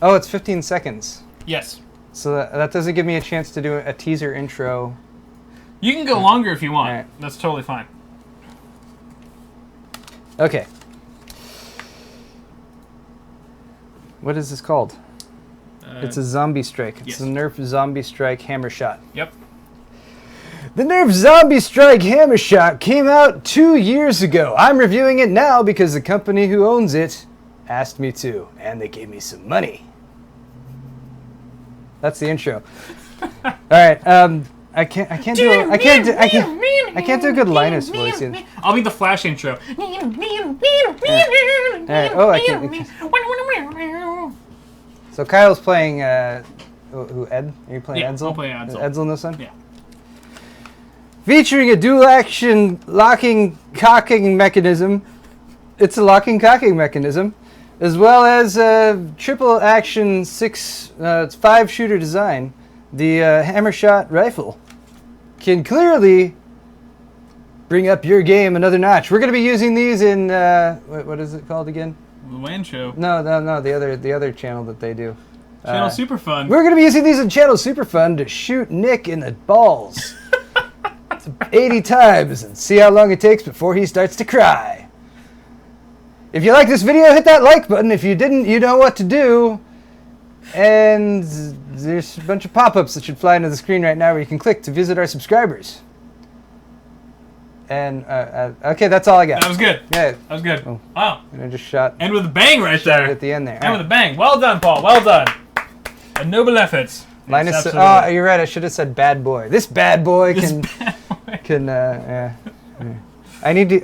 Oh, it's 15 seconds. Yes. So that doesn't give me a chance to do a teaser intro. You can go longer if you want. All right. That's totally fine. Okay. What is this called? It's a zombie strike. It's yes. the Nerf Zombie Strike Hammer Shot. Yep. The Nerf Zombie Strike Hammer Shot came out 2 years ago. I'm reviewing it now because the company who owns it asked me to, and they gave me some money. That's the intro. All right. I can't do a good Linus voice. I'll be the Flash intro. All right. Oh, I can't. So Kyle's playing. Who Ed? Are you playing Yeah, Edsel? I'll play Edsel. Edsel in this one? Yeah. Featuring a dual-action locking cocking mechanism. It's a locking cocking mechanism, as well as a triple-action 5-shooter design. The Hammer Shot rifle can clearly bring up your game another notch. We're going to be using these in what is it called again? The WAN show. No, the other channel that they do. Channel Super Fun. We're going to be using these in Channel Super Fun to shoot Nick in the balls 80 times and see how long it takes before he starts to cry. If you like this video, hit that like button. If you didn't, you know what to do. And there's a bunch of pop-ups that should fly into the screen right now where you can click to visit our subscribers. And, okay, that's all I got. That was good. Yeah. That was good. Oh. Wow. And I just shot And with a bang right there. at the end there. And with a bang. Well done, Paul. Well done. A noble effort. Linus, Yes, oh, you're right. I should have said bad boy. This bad boy This can, bad boy. yeah. I need to,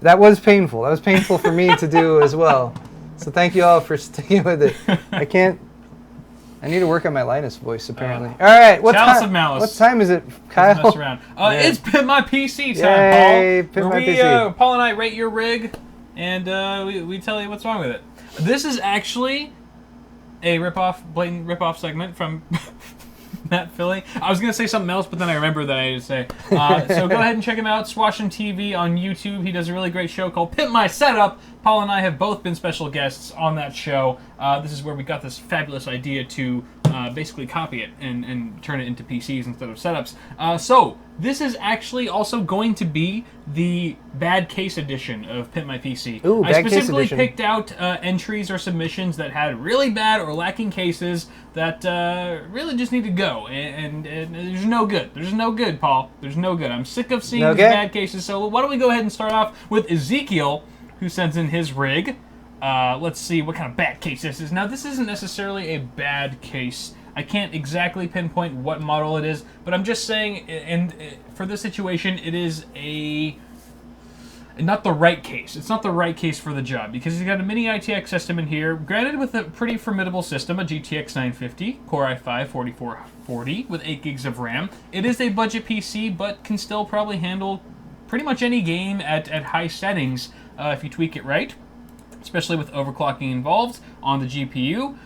that was painful. That was painful for me to do as well. So thank you all for sticking with it. I need to work on my Linus voice, apparently. All right, what Chalice of Malice. What time is it, Doesn't Kyle? mess around. Yeah. It's Pimp My PC time, Yay, Paul. Pimp Where My we, PC. Paul and I rate your rig, and we tell you what's wrong with it. This is actually a blatant rip-off segment from Matt Philly. I was going to say something else, but then I remembered that I had to say. So go ahead and check him out, Swashing TV on YouTube. He does a really great show called Pimp My Setup. Paul and I have both been special guests on that show. This is where we got this fabulous idea to basically copy it and turn it into PCs instead of setups. So this is actually also going to be the bad case edition of Pimp My PC. Ooh, I bad case specifically edition. picked out entries or submissions that had really bad or lacking cases that really just need to go. And there's no good. There's no good, Paul. There's no good. I'm sick of seeing these bad cases. So why don't we go ahead and start off with Ezekiel, who sends in his rig. Let's see what kind of bad case this is. Now, this isn't necessarily a bad case. I can't exactly pinpoint what model it is, but I'm just saying, and for this situation, it is not the right case. It's not the right case for the job, because he's got a mini ITX system in here, granted with a pretty formidable system, a GTX 950, Core i5 4440 with 8 gigs of RAM. It is a budget PC, but can still probably handle pretty much any game at high settings if you tweak it right, especially with overclocking involved on the GPU.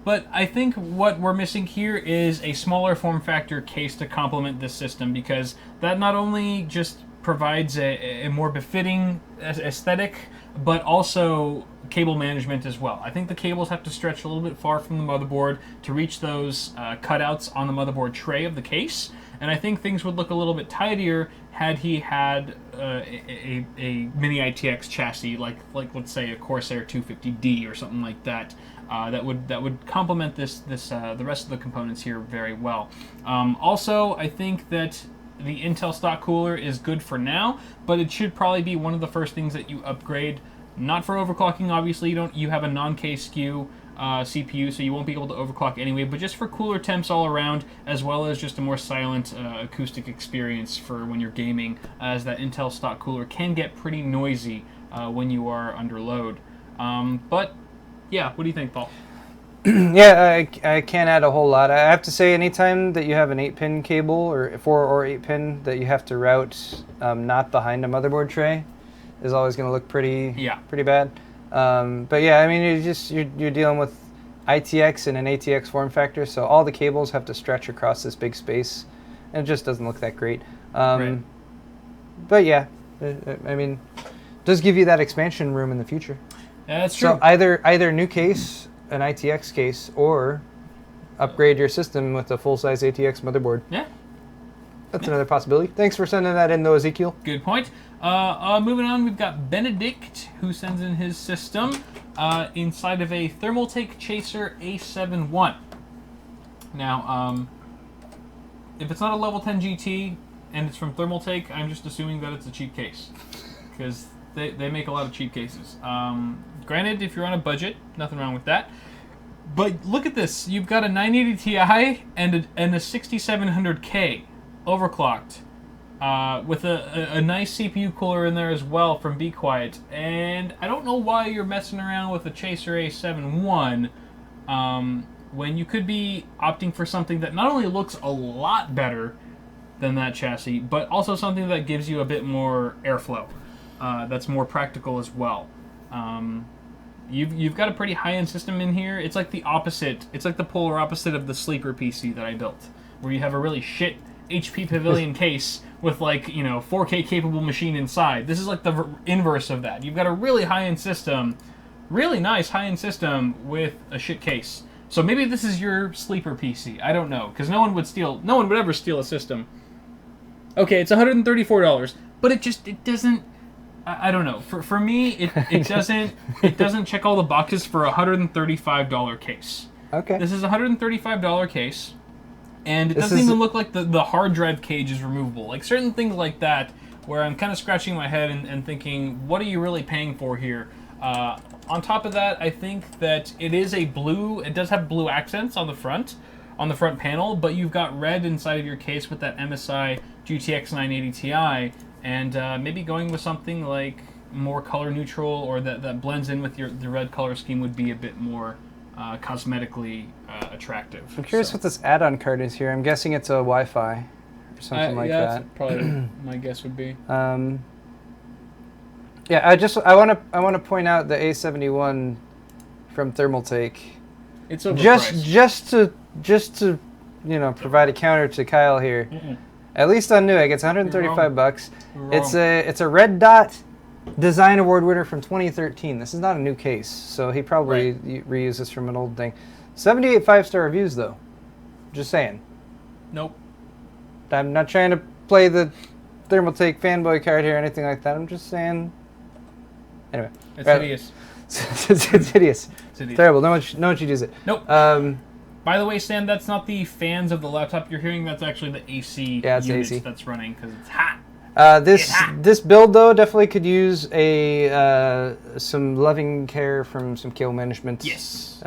But I think what we're missing here is a smaller form factor case to complement this system, because that not only just provides a more befitting aesthetic, but also cable management as well. I think the cables have to stretch a little bit far from the motherboard to reach those cutouts on the motherboard tray of the case, and I think things would look a little bit tidier had he had a mini ITX chassis, like let's say a Corsair 250D or something like that. That would complement the rest of the components here very well. Also, I think that the Intel stock cooler is good for now, but it should probably be one of the first things that you upgrade. Not for overclocking, obviously. You have a non-K SKU CPU, so you won't be able to overclock anyway, but just for cooler temps all around, as well as just a more silent acoustic experience for when you're gaming, as that Intel stock cooler can get pretty noisy when you are under load. But yeah, what do you think, Paul? Yeah, I can't add a whole lot. I have to say, anytime that you have an 8-pin cable, or 4 or 8-pin, that you have to route not behind a motherboard tray, is always going to look pretty bad. But yeah, I mean, you're dealing with ITX and an ATX form factor, so all the cables have to stretch across this big space, and it just doesn't look that great. Right. But yeah, I mean, it does give you that expansion room in the future. Yeah, that's true. So either new case, an ITX case, or upgrade your system with a full-size ATX motherboard. Yeah. That's another possibility. Thanks for sending that in, though, Ezekiel. Good point. Moving on, we've got Benedict, who sends in his system inside of a Thermaltake Chaser A71. Now, if it's not a level 10 GT and it's from Thermaltake, I'm just assuming that it's a cheap case, because they make a lot of cheap cases. Granted, if you're on a budget, nothing wrong with that. But look at this. You've got a 980 Ti and a 6700K overclocked with a nice CPU cooler in there as well from Be Quiet. And I don't know why you're messing around with a Chaser A71 when you could be opting for something that not only looks a lot better than that chassis, but also something that gives you a bit more airflow. That's more practical as well. You've got a pretty high-end system in here. It's like the opposite. It's like the polar opposite of the sleeper PC that I built, where you have a really shit HP Pavilion case with, like, 4K capable machine inside. This is like the inverse of that. You've got a really high-end system, really nice high-end system with a shit case. So maybe this is your sleeper PC. I don't know, because no one would ever steal a system. Okay, it's $134, but it doesn't. I don't know. For me, it doesn't check all the boxes for a $135 case. Okay. This is a $135 case, and it doesn't even look like the hard drive cage is removable. Like certain things like that, where I'm kind of scratching my head and thinking, what are you really paying for here? On top of that, I think that it is a blue. It does have blue accents on the front panel, but you've got red inside of your case with that MSI GTX 980 Ti. And maybe going with something like more color neutral, or that blends in with the red color scheme, would be a bit more cosmetically attractive. I'm curious what this add-on card is here. I'm guessing it's a Wi-Fi or something like that. That's probably my guess would be. Yeah, I want to point out the A71 from Thermaltake. It's overpriced. Just to provide a counter to Kyle here. At least on Newegg, it's $135. It's a Red Dot Design Award winner from 2013. This is not a new case, so he probably reused this from an old thing. 78 5-star reviews, though. Just saying. Nope. I'm not trying to play the Thermaltake fanboy card here or anything like that. I'm just saying. Anyway. It's hideous. It's hideous. It's hideous. Terrible. No one should use it. Nope. By the way, Stan, that's not the fans of the laptop you're hearing. That's actually the AC unit AC. that's running, because it's hot. This build, though, definitely could use some loving care from some cable management. Yes.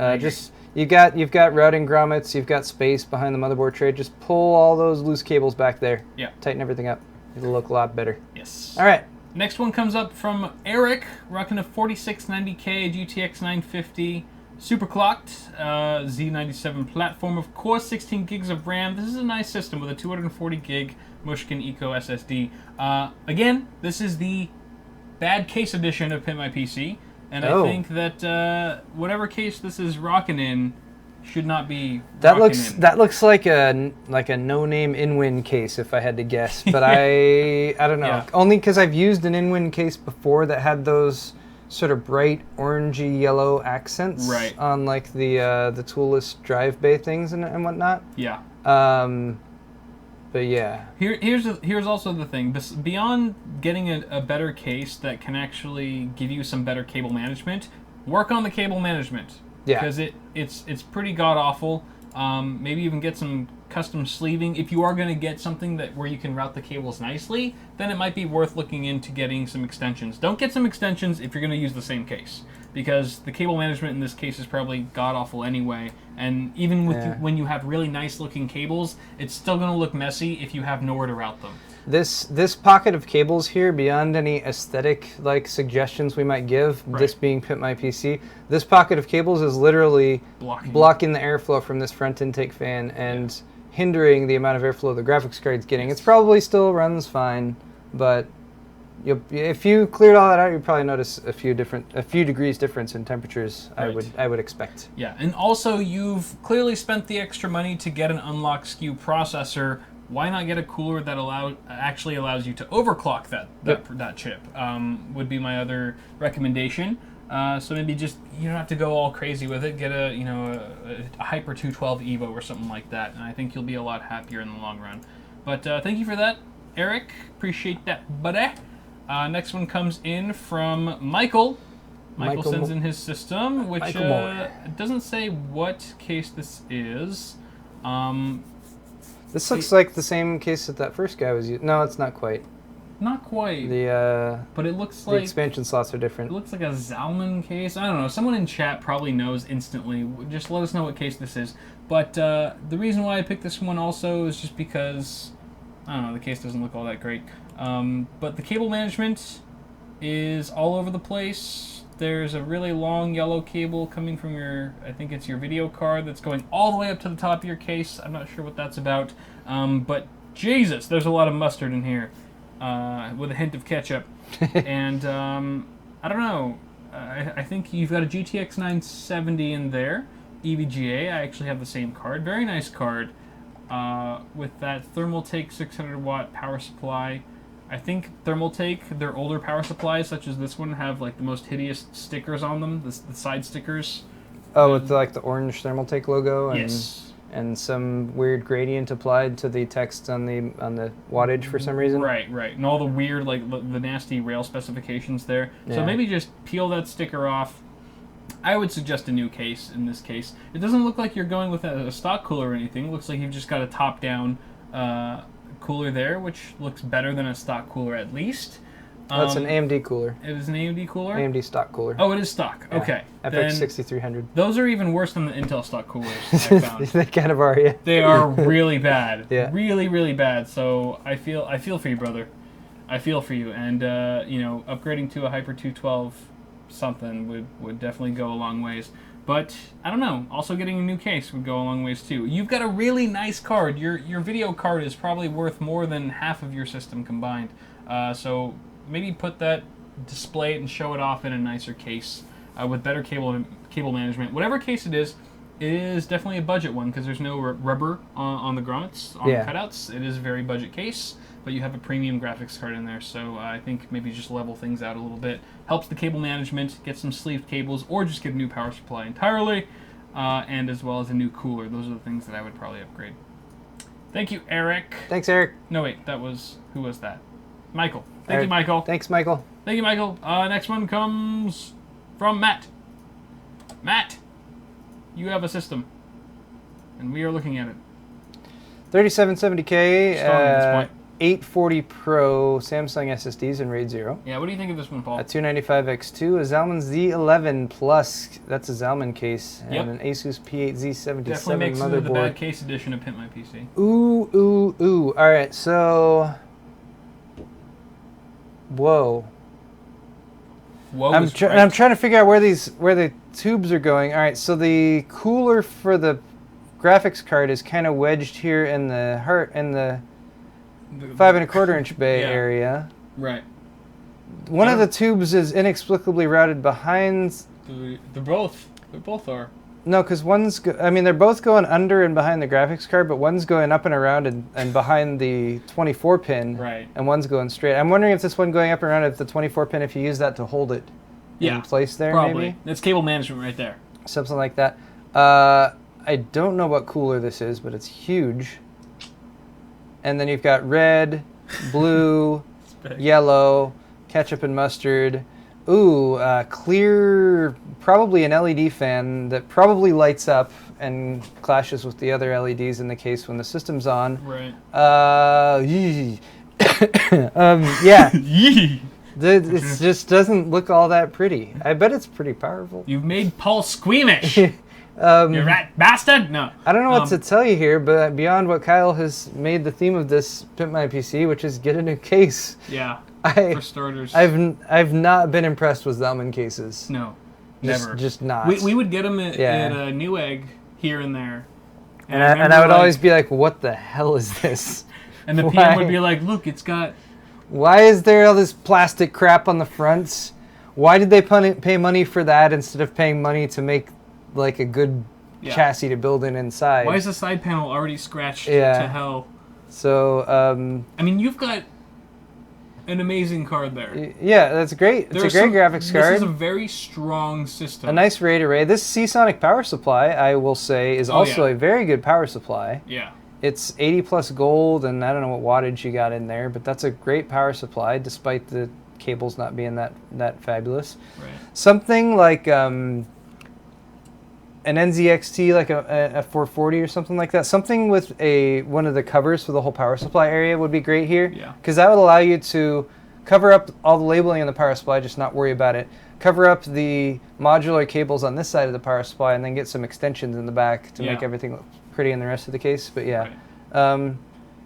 You've got routing grommets, you've got space behind the motherboard tray. Just pull all those loose cables back there. Yeah. Tighten everything up. It'll look a lot better. Yes. All right. Next one comes up from Eric, rocking a 4690K GTX 950. Super clocked, Z97 platform, of course, 16 gigs of RAM. This is a nice system with a 240 gig Mushkin Eco SSD. Again, this is the bad case edition of Pimp My PC, and I think that whatever case this is rocking in should not be. That looks like a no-name InWin case, if I had to guess, but I don't know. Yeah. Only because I've used an InWin case before that had those sort of bright orangey yellow accents on like the toolless drive bay things and whatnot. Yeah. But yeah. Here's also the thing. Beyond getting a better case that can actually give you some better cable management, work on the cable management. Yeah. Because it's pretty god awful. Maybe even get some custom sleeving. If you are going to get something where you can route the cables nicely, then it might be worth looking into getting some extensions. Don't get some extensions if you're going to use the same case, because the cable management in this case is probably god-awful anyway, and even with when you have really nice-looking cables, it's still going to look messy if you have nowhere to route them. This pocket of cables here, beyond any aesthetic suggestions we might give, this being Pimp My PC, this pocket of cables is literally blocking the airflow from this front intake fan and hindering the amount of airflow the graphics card's getting. It's probably still runs fine, but if you cleared all that out, you'd probably notice a few degrees difference in temperatures. I would expect. Yeah, and also you've clearly spent the extra money to get an unlocked SKU processor. Why not get a cooler that actually allows you to overclock that chip? Would be my other recommendation. So maybe just, you don't have to go all crazy with it. Get a Hyper 212 Evo or something like that, and I think you'll be a lot happier in the long run. But thank you for that, Eric. Appreciate that, buddy. Next one comes in from Michael. Michael sends in his system, which doesn't say what case this is. This looks like the same case that first guy was using. No, it's not quite. Not quite. But it looks like... The expansion slots are different. It looks like a Zalman case. I don't know. Someone in chat probably knows instantly. Just let us know what case this is. But the reason why I picked this one also is just because... I don't know, the case doesn't look all that great. But the cable management is all over the place. There's a really long yellow cable coming from I think it's your video card, that's going all the way up to the top of your case. I'm not sure what that's about. But Jesus, there's a lot of mustard in here, with a hint of ketchup. And I don't know. I think you've got a GTX 970 in there. EVGA, I actually have the same card. Very nice card. With that Thermaltake 600 watt power supply. I think Thermaltake, their older power supplies, such as this one, have like the most hideous stickers on them, the side stickers. Oh, with like the orange Thermaltake logo, and yes, and some weird gradient applied to the text on the wattage for some reason. Right, and all the weird, like the nasty rail specifications there. Yeah. So maybe just peel that sticker off. I would suggest a new case in this case. It doesn't look like you're going with a stock cooler or anything. It looks like you've just got a top-down cooler there, which looks better than a stock cooler at least. That's an AMD cooler. It is an AMD cooler? AMD stock cooler. Oh, it is stock. Yeah. Okay. FX 6300. Those are even worse than the Intel stock coolers I found. They kind of are, yeah. They are really bad. Yeah. Really, really bad. So I feel for you, brother. I feel for you. And, upgrading to a Hyper 212 something would definitely go a long ways. But, I don't know, also getting a new case would go a long ways too. You've got a really nice card. Your video card is probably worth more than half of your system combined. So maybe display it and show it off in a nicer case with better cable management. Whatever case it is definitely a budget one because there's no rubber on the grommets, on the cutouts. It is a very budget case, but you have a premium graphics card in there, so I think maybe just level things out a little bit. Helps the cable management, get some sleeved cables, or just get a new power supply entirely, and as well as a new cooler. Those are the things that I would probably upgrade. Thank you, Eric. Thanks, Eric. No, wait, who was that? Michael. Thank you, Michael. Thanks, Michael. Thank you, Michael. Next one comes from Matt. Matt, you have a system, and we are looking at it. 3770K, Strong at this point. 840 Pro Samsung SSDs in RAID 0. Yeah, what do you think of this one, Paul? A 295X2, a Zalman Z11 Plus, that's a Zalman case, and an Asus P8Z77 Definitely makes motherboard. it the bad case edition of Pimp My PC. Ooh. All right, so... Whoa. I'm trying to figure out where the tubes are going. All right, so the cooler for the graphics card is kind of wedged here in the 5 1/4 inch bay area. Right. One of the tubes is inexplicably routed behind. They're both are. No, because they're both going under and behind the graphics card, but one's going up and around and behind the 24 pin. Right. And one's going straight. I'm wondering if this one going up and around, if the 24 pin, if you use that to hold it in place there, probably. Maybe? That's cable management right there. Something like that. I don't know what cooler this is, but it's huge. And then you've got red, blue, yellow, ketchup and mustard, Ooh, clear, probably an LED fan that probably lights up and clashes with the other LEDs in the case when the system's on. Right. Yeah. It just doesn't look all that pretty. I bet it's pretty powerful. You've made Paul squeamish. You rat bastard! No. I don't know what to tell you here, but beyond what Kyle has made the theme of this Pimp My PC, which is get a new case. Yeah. For starters. I've not been impressed with Zalman cases. No. Never. Just not. We would get them at a Newegg here and there. And I would always be like, what the hell is this? And the PM would be like, look, it's got... Why is there all this plastic crap on the fronts? Why did they pay money for that instead of paying money to make like a good chassis to build in inside? Why is the side panel already scratched to hell? So, I mean, you've got an amazing card there. Yeah, that's great. It's a great graphics card. This is a very strong system. A nice RAID array. This Seasonic power supply, I will say, is also a very good power supply. Yeah. It's 80 plus gold, and I don't know what wattage you got in there, but that's a great power supply, despite the cables not being that fabulous. Right. Something like an NZXT, like a 440 or something like that. Something with one of the covers for the whole power supply area would be great here. Yeah. Because that would allow you to cover up all the labeling on the power supply, just not worry about it. Cover up the modular cables on this side of the power supply, and then get some extensions in the back to make everything look pretty in the rest of the case. But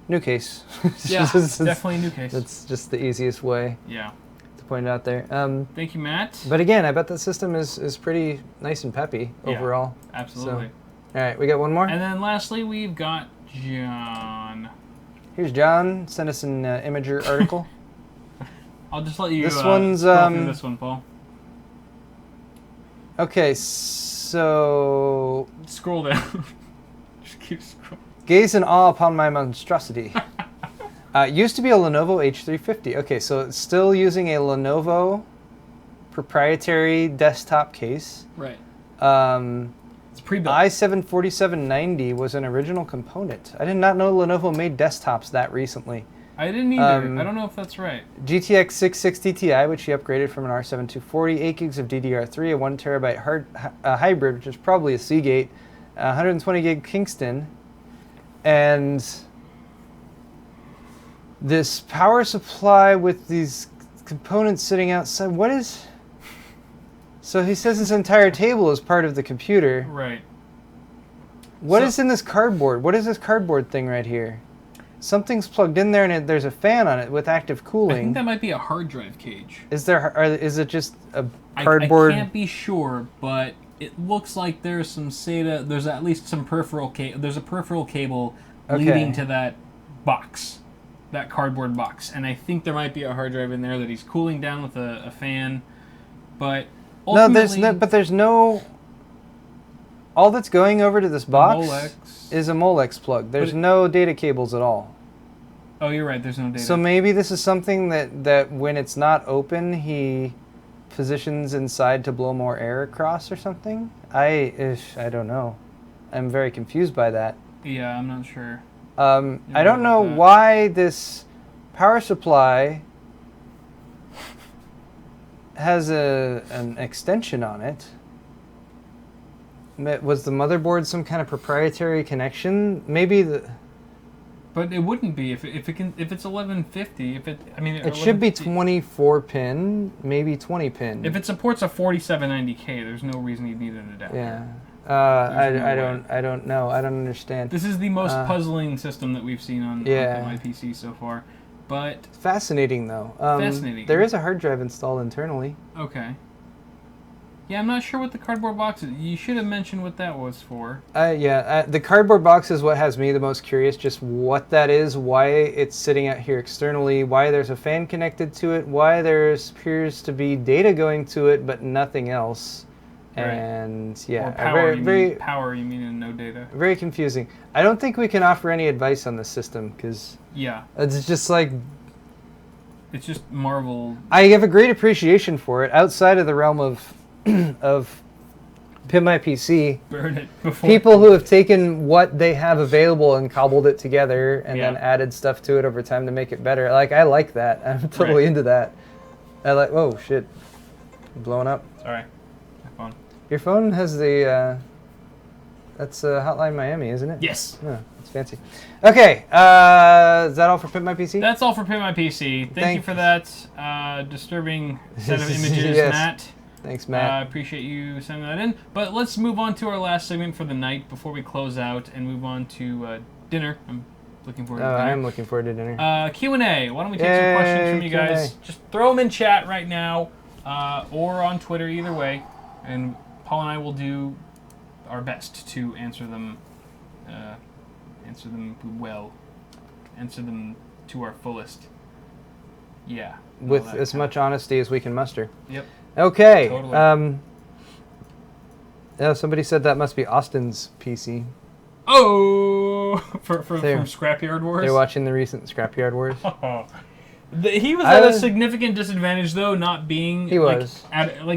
new case. Yeah, definitely a new case. That's just the easiest way to point it out there. Thank you, Matt. But again, I bet that system is pretty nice and peppy overall. Absolutely. So, all right, we got one more? And then lastly, we've got John. Here's John. Send us an Imager article. I'll just let you this one's, scroll through this one, Paul. Okay, so... Scroll down. Just keep scrolling. Gaze in awe upon my monstrosity. Used to be a Lenovo H350. Okay, so it's still using a Lenovo proprietary desktop case. Right. It's pre-built. i7-4790 was an original component. I did not know Lenovo made desktops that recently. I didn't either. I don't know if that's right. GTX 660 Ti, which he upgraded from an R7-240, 8 gigs of DDR3, a 1 terabyte hybrid, which is probably a Seagate, 120 gig Kingston, and this power supply with these components sitting outside. What is... So he says this entire table is part of the computer. Right. What is in this cardboard? What is this cardboard thing right here? Something's plugged in there, and there's a fan on it with active cooling. I think that might be a hard drive cage. Is it just a cardboard? I can't be sure, but it looks like there's some SATA. There's at least some peripheral cable. There's a peripheral cable leading to that box, that cardboard box, and I think there might be a hard drive in there that he's cooling down with a fan. But ultimately, there's no. All that's going over to this box is a Molex plug. There's no data cables at all. Oh, you're right. There's no data. So maybe this is something that when it's not open, he positions inside to blow more air across or something. I don't know. I'm very confused by that. Yeah, I'm not sure. I don't know why this power supply has an extension on it. Was the motherboard some kind of proprietary connection? Maybe the. But it wouldn't be if it's 1150. It should be 24 pin, maybe 20 pin. If it supports a 4790K, there's no reason you'd need an adapter. Yeah. I don't know. I don't understand. This is the most puzzling system that we've seen on my PC so far. But fascinating though. Fascinating. There is a hard drive installed internally. Okay. Yeah, I'm not sure what the cardboard box is. You should have mentioned what that was for. The cardboard box is what has me the most curious, just what that is, why it's sitting out here externally, why there's a fan connected to it, why there appears to be data going to it, but nothing else. Right. And yeah, or power, power, you mean and no data. Very confusing. I don't think we can offer any advice on this system, because it's just like... It's just Marvel. I have a great appreciation for it, outside of the realm of Pimp My PC. Burn it before. People who have taken what they have available and cobbled it together and then added stuff to it over time to make it better. Like, I like that. I'm totally into that. I like... Whoa, shit. Blowing up. Sorry. My phone. Your phone has the... that's Hotline Miami, isn't it? Yes. Oh, that's fancy. Okay, is that all for Pimp My PC? That's all for Pimp My PC. Thank you for that disturbing set of images, yes. Matt. Thanks, Matt. I appreciate you sending that in. But let's move on to our last segment for the night before we close out and move on to dinner. I'm looking forward to dinner. I am looking forward to dinner. Q&A. Why don't we take some questions from you guys? Q&A. Just throw them in chat right now or on Twitter, either way. And Paul and I will do our best to answer them well. Answer them to our fullest. Yeah. With as much honesty as we can muster. Yep. Okay. Totally. Somebody said that must be Austin's PC. Oh! from Scrapyard Wars? They're watching the recent Scrapyard Wars. He was at a significant disadvantage, though, not being... He was.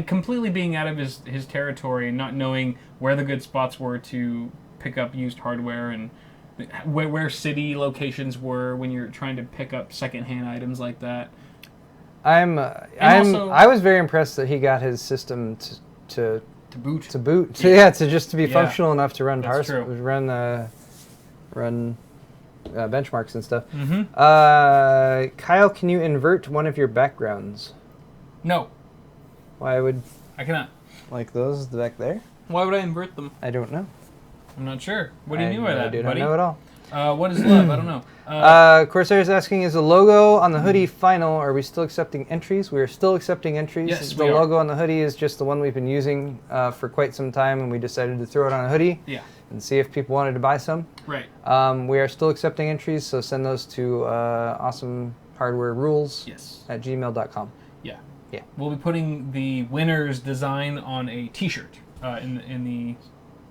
Completely being out of his territory and not knowing where the good spots were to pick up used hardware and where city locations were when you're trying to pick up secondhand items like that. I was very impressed that he got his system to boot. To be functional enough to run run benchmarks and stuff. Mm-hmm. Kyle, can you invert one of your backgrounds? No. Why would... I cannot. Like those back there? Why would I invert them? I don't know. I'm not sure. What do you mean by that, I buddy? don't know at all. What is love? I don't know. Corsair's asking, is the logo on the hoodie final? Are we still accepting entries? We are still accepting entries. Yes, the logo on the hoodie is just the one we've been using for quite some time, and we decided to throw it on a hoodie. Yeah. And see if people wanted to buy some. Right. We are still accepting entries, so send those to awesomehardwarerules at gmail.com. Yeah. Yeah. We'll be putting the winner's design on a T-shirt in the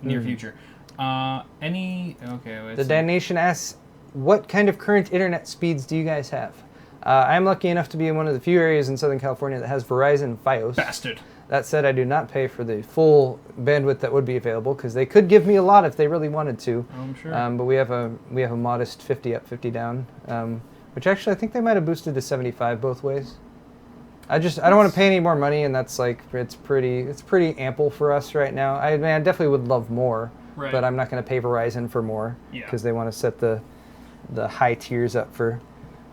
near future. The Damnation asks, what kind of current internet speeds do you guys have? I'm lucky enough to be in one of the few areas in Southern California that has Verizon Fios. Bastard. That said, I do not pay for the full bandwidth that would be available because they could give me a lot if they really wanted to. I'm sure. But we have a modest 50 up, 50 down, which actually I think they might have boosted to 75 both ways. I don't want to pay any more money, and that's like it's pretty ample for us right now. I definitely would love more, but I'm not going to pay Verizon for more because they want to set the high tiers up for.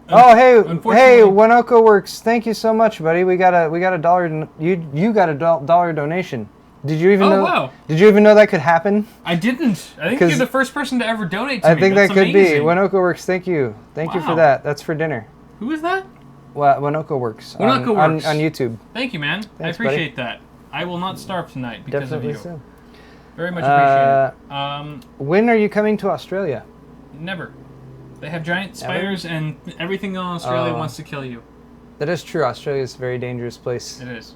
Hey, Winoco Works. Thank you so much, buddy. We got a dollar. You got a dollar donation. Did you even know? Wow. Did you even know that could happen? I didn't. I think you're the first person to ever donate to me. I think That's that could amazing. be. Winoco Works. Thank you. Thank you for that. That's for dinner. Who is that? Winoco Works. Winoco Works on YouTube. Thank you, man. Thanks, I appreciate that. I will not starve tonight because Definitely of you. So. Very much appreciated. When are you coming to Australia? Never. They have giant spiders and everything in Australia wants to kill you. That is true. Australia is a very dangerous place. It is.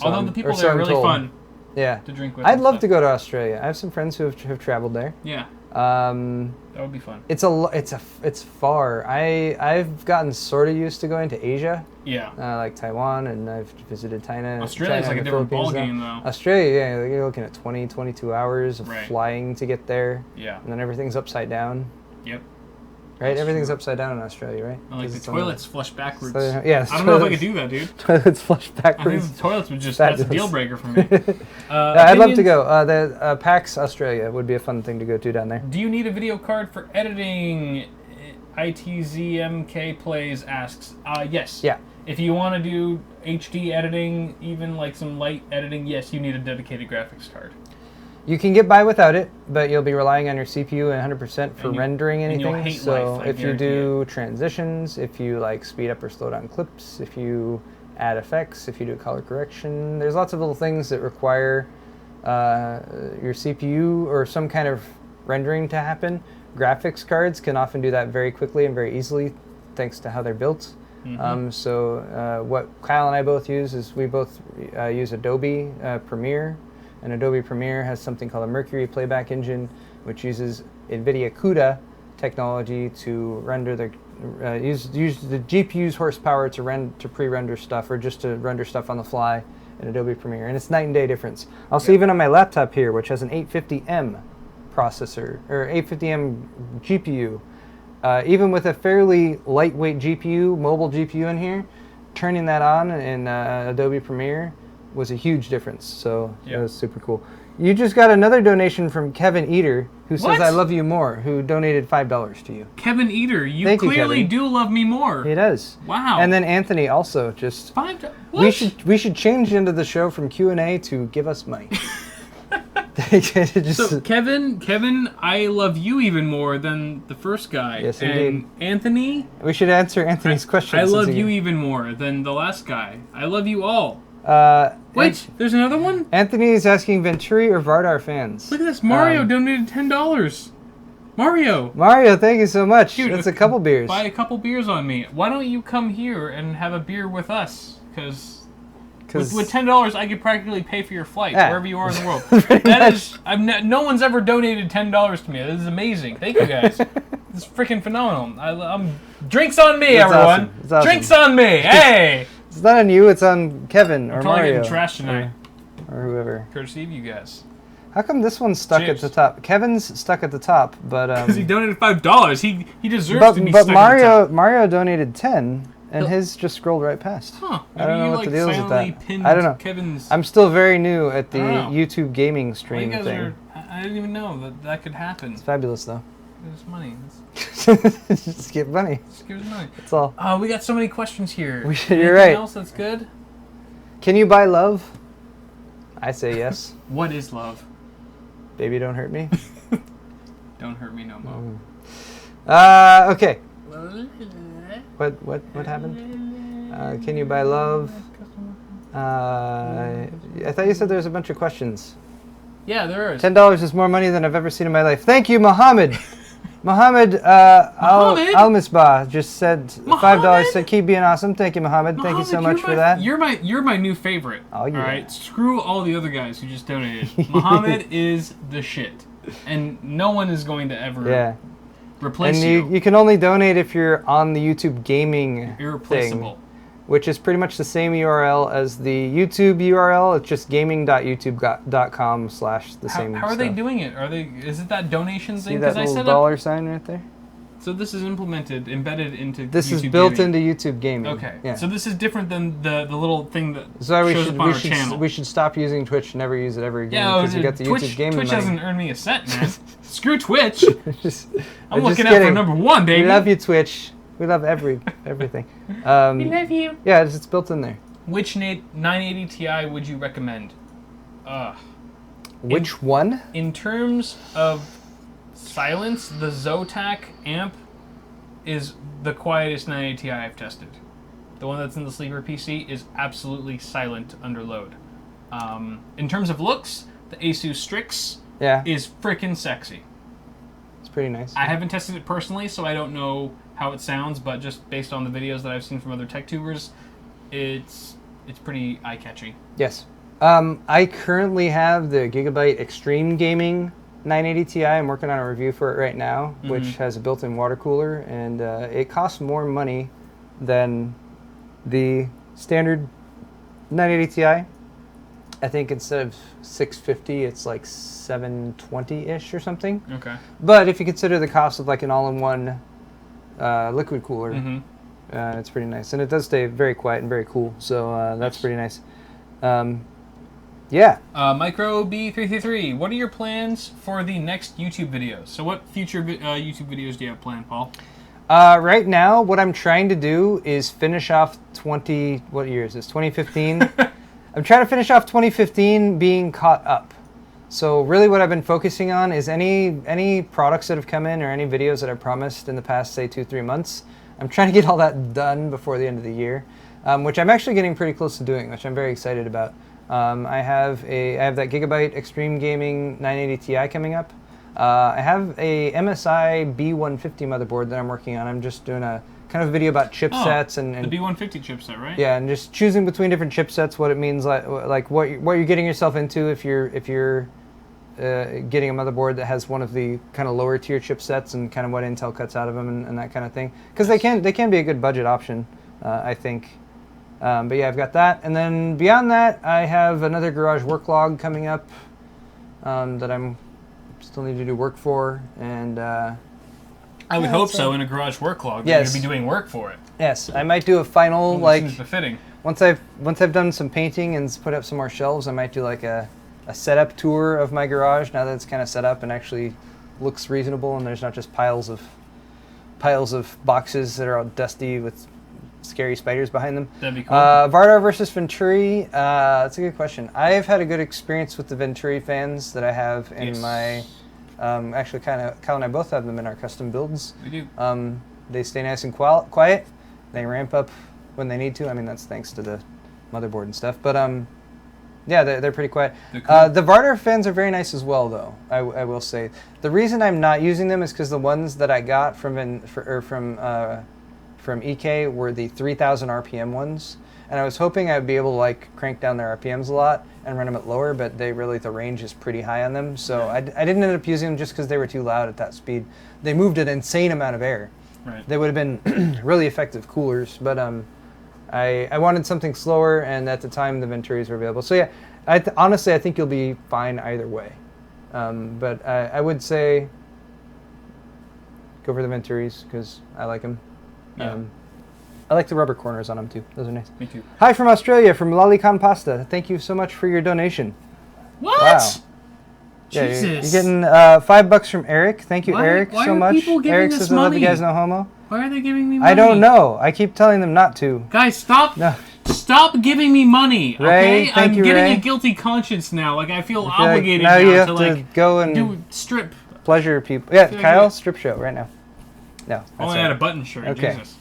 Although the people there are really fun. Yeah. To drink with. I'd love to go to Australia. I have some friends who have traveled there. Yeah. That would be fun. It's far. I've gotten sort of used to going to Asia. Yeah. Like Taiwan, and I've visited China. Australia's like a different ballgame, though. Australia, yeah, you're looking at 22 hours of flying to get there. Yeah. And then everything's upside down. Yep. Right? That's everything's upside down in Australia, right? And like the toilets flush backwards. So, yeah, I don't know if I could do that, dude. Toilets flush backwards. I think the toilets would just, that's a deal breaker for me. I'd love to go. The PAX Australia would be a fun thing to go to down there. Do you need a video card for editing? ITZMK Plays asks. Yes. Yeah. If you want to do HD editing, even like some light editing, yes, you need a dedicated graphics card. You can get by without it, but you'll be relying on your CPU 100% for rendering anything. And you'll hate so life, if you do transitions, if you like speed up or slow down clips, if you add effects, if you do color correction, there's lots of little things that require your CPU or some kind of rendering to happen. Graphics cards can often do that very quickly and very easily, thanks to how they're built. Mm-hmm. What Kyle and I both use is we both use Adobe Premiere. And Adobe Premiere has something called a Mercury playback engine, which uses NVIDIA CUDA technology to render the use the GPU's horsepower to pre-render stuff or just to render stuff on the fly in Adobe Premiere, and it's night and day difference. Also, even on my laptop here, which has an 850M processor or 850M GPU, even with a fairly lightweight GPU, mobile GPU in here, turning that on in Adobe Premiere was a huge difference. So that was super cool. You just got another donation from Kevin Eater, who says, I love you more, who donated $5 to you. Kevin Eater, you clearly do love me more. He does. Wow. And then Anthony also just... $5? We should change into the show from Q&A to give us money. So Kevin, I love you even more than the first guy. Yes, and indeed. Anthony... We should answer Anthony's question. I love you even more than the last guy. I love you all. Wait, there's another one? Anthony is asking Venturi or Vardar fans. Look at this. Mario donated $10. Mario, thank you so much. Dude, that's a couple beers. Buy a couple beers on me. Why don't you come here and have a beer with us? Because with $10, I could practically pay for your flight wherever you are in the world. No one's ever donated $10 to me. This is amazing. Thank you guys. This is freaking phenomenal. Drinks on me, everyone. Awesome. Drinks on me. Hey. It's not on you. It's on Kevin or Mario. Getting trashed tonight. Or whoever. Courtesy of you guys. How come this one's stuck at the top? Kevin's stuck at the top, but because he donated $5. He deserves to be stuck at the top. Mario donated 10. And his just scrolled right past. Huh. I don't know what the deal is with that. I don't know. Kevin's... I'm still very new at the YouTube gaming stream thing. I didn't even know that could happen. It's fabulous, though. There's money. Just give money. Just give us money. That's all. Oh, we got so many questions here. You're right. Anything else that's good? Can you buy love? I say yes. What is love? Baby, don't hurt me. Don't hurt me no more. Okay. What happened? Can you buy love? I thought you said there was a bunch of questions. Yeah, there is. $10 is more money than I've ever seen in my life. Thank you, Mohammed. Mohammed Al-Misbah just said $5. Said keep being awesome. Thank you, Mohammed. Thank you so much for that. You're my new favorite. Oh yeah. All right. Screw all the other guys who just donated. Mohammed is the shit, and no one is going to ever replace you. And you can only donate if you're on the YouTube gaming irreplaceable thing, which is pretty much the same URL as the YouTube URL. It's just gaming.youtube.com/the same. How are they doing it? Is it that donation thing? See that little dollar sign right there? So this is embedded into. This YouTube is built gaming. into YouTube gaming. Okay. Yeah. So this is different than the little thing that shows up on our channel. We should stop using Twitch and never use it ever again because you got the YouTube gaming Twitch money. hasn't earned me a cent, man. Screw Twitch. I'm looking kidding. out for number one, baby. We love you, Twitch. We love everything. We love you. Yeah, it's built in there. Which 980 Ti would you recommend? Which one? In terms of silence, the Zotac amp is the quietest 980 Ti I've tested. The one that's in the sleeper PC is absolutely silent under load. In terms of looks, the Asus Strix is freaking sexy. It's pretty nice. I haven't tested it personally, so I don't know how it sounds, but just based on the videos that I've seen from other tech tubers, it's pretty eye-catching. Yes. I currently have the Gigabyte Extreme Gaming 980 Ti. I'm working on a review for it right now, which has a built-in water cooler, and it costs more money than the standard 980 Ti. I think instead of $650, it's like $720-ish or something. Okay. But if you consider the cost of like an all-in-one liquid cooler, it's pretty nice, and it does stay very quiet and very cool. So that's pretty nice. Yeah. Micro B333. What are your plans for the next YouTube videos? So what future YouTube videos do you have planned, Paul? Right now, what I'm trying to do is finish off what year is this? 2015. I'm trying to finish off 2015 being caught up. So really what I've been focusing on is any products that have come in or any videos that I promised in the past, say, 2-3 months. I'm trying to get all that done before the end of the year, which I'm actually getting pretty close to doing, which I'm very excited about. I have that Gigabyte Extreme Gaming 980 Ti coming up. I have a MSI B150 motherboard that I'm working on. I'm just doing a kind of video about chipsets and the B150 chipset, right? Yeah, and just choosing between different chipsets, what it means, like what you're getting yourself into if you're getting a motherboard that has one of the kind of lower tier chipsets, and kind of what Intel cuts out of them and that kind of thing. Because they can be a good budget option, I think. But yeah, I've got that, and then beyond that, I have another garage work log coming up that I'm still need to do work for, and I would hope so. In a garage work log, yes, you'd be doing work for it. Yes, I might do a final Seems befitting. once I've done some painting and put up some more shelves, I might do like a setup tour of my garage now that it's kind of set up and actually looks reasonable, and there's not just piles of boxes that are all dusty with scary spiders behind them. That'd be cool. Vardar versus Venturi. That's a good question. I've had a good experience with the Venturi fans that I have in my. Actually, Kyle and I both have them in our custom builds. We do. They stay nice and quiet. They ramp up when they need to. I mean, that's thanks to the motherboard and stuff. But yeah, they're pretty quiet. Cool. The Vardar fans are very nice as well, though. I will say the reason I'm not using them is because the ones that I got from EK were the 3,000 RPM ones, and I was hoping I'd be able to like crank down their RPMs a lot and run them at lower, but the range is pretty high on them. So I didn't end up using them just because they were too loud at that speed. They moved an insane amount of air. Right. They would have been really effective coolers, but I wanted something slower, and at the time the Venturis were available. So yeah, honestly I think you'll be fine either way. But I would say go for the Venturis because I like them. Yeah. I like the rubber corners on them too. Those are nice. Me too. Hi from Australia, from Lalican Pasta. Thank you so much for your donation. What? Wow. Jesus. Yeah, you're getting $5 from Eric. Thank you, Eric, why so are much. people giving Eric us says, "I love you money? guys, no homo." Why are they giving me money? I don't know. I keep telling them not to. Guys, stop! No. Stop giving me money. Ray, Okay, thank I'm you, getting Ray. a guilty conscience now. Like I feel I feel like obligated now now you have to to like go and do strip. pleasure people. Yeah, feel like Kyle, it- strip show right now. No, that's Only all had a right. button shirt. Okay. Jesus.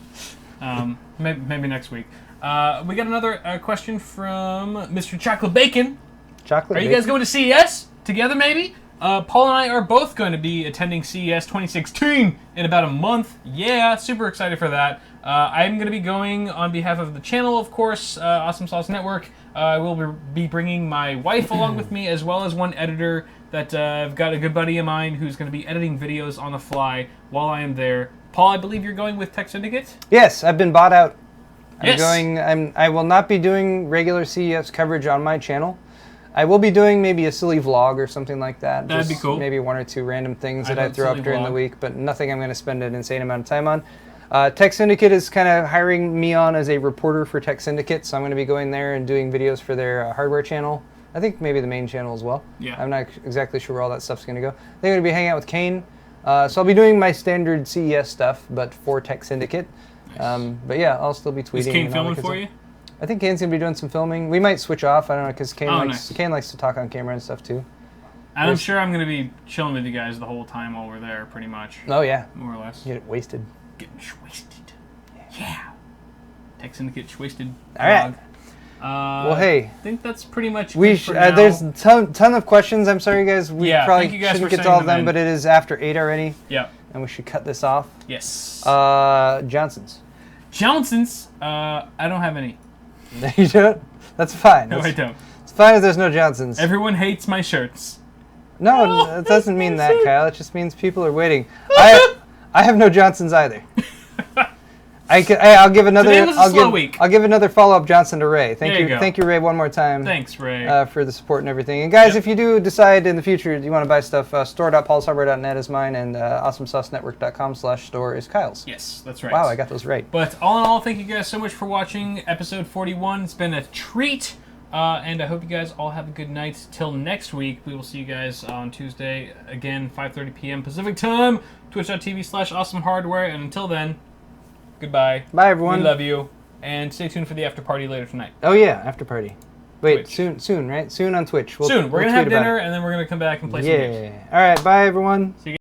Maybe next week. We got another question from Mr. Chocolate Bacon. Chocolate. Are you guys going to CES together? Maybe. Paul and I are both going to be attending CES 2016 in about a month. Yeah, super excited for that. I'm going to be going on behalf of the channel, of course, Awesome Sauce Network. I will be bringing my wife along with me, as well as one editor that I've got a good buddy of mine who's going to be editing videos on the fly while I am there. Paul, I believe you're going with Tech Syndicate? Yes, I've been bought out. Yes. I will not be doing regular CES coverage on my channel. I will be doing maybe a silly vlog or something like that. That'd be Just cool. Maybe one or two random things I that I love throw up silly during the vlog. week, but nothing I'm going to spend an insane amount of time on. Tech Syndicate is kind of hiring me on as a reporter for Tech Syndicate, so I'm going to be going there and doing videos for their hardware channel. I think maybe the main channel as well. Yeah. I'm not exactly sure where all that stuff's going to go. They're going to be hanging out with Kane. So I'll be doing my standard CES stuff, but for Tech Syndicate. Nice. But yeah, I'll still be tweeting. Is Kane and all that filming good for stuff. you? I think Kane's gonna be doing some filming. We might switch off. I don't know because Kane nice. likes to talk on camera and stuff too. And I'm sure I'm going to be chilling with you guys the whole time while we're there, pretty much. Oh yeah, More or less. get it wasted. Getting wasted. Yeah. Tech Syndicate wasted. All right. Well, hey. I think that's pretty much We it for now. there's a ton of questions. I'm sorry guys. We Yeah, probably thank you guys shouldn't for get to all of sending them, them but it is after 8 already, Yep. and we should cut this off. Yes. Johnson's. Johnson's. I don't have any. You don't? That's fine. No, I don't. It's fine if there's no Johnson's. Everyone hates my shirts. No, it doesn't mean that, Kyle. It just means people are waiting. I have no Johnsons either. I'll give another. Today was a slow week. I'll give another follow-up Johnson to Ray. There you go. Thank you, Ray, one more time. Thanks, Ray. For the support and everything. And guys, Yep. if you do decide in the future you want to buy stuff, store.paulshardware.net is mine, and awesomesaucenetwork.com/store is Kyle's. Yes, that's right. Wow, I got those right. But all in all, thank you guys so much for watching episode 41. It's been a treat. And I hope you guys all have a good night. Till next week, we will see you guys on Tuesday, again, 5:30 p.m. Pacific time, twitch.tv/awesomehardware. And until then, goodbye. Bye, everyone. We love you. And stay tuned for the after party later tonight. Oh, yeah, after party. Wait, Twitch. soon, right? Soon on Twitch. Soon. We're going to have tweet about dinner, it. and then we're going to come back and play some games. Yeah. All right, bye, everyone. See you guys.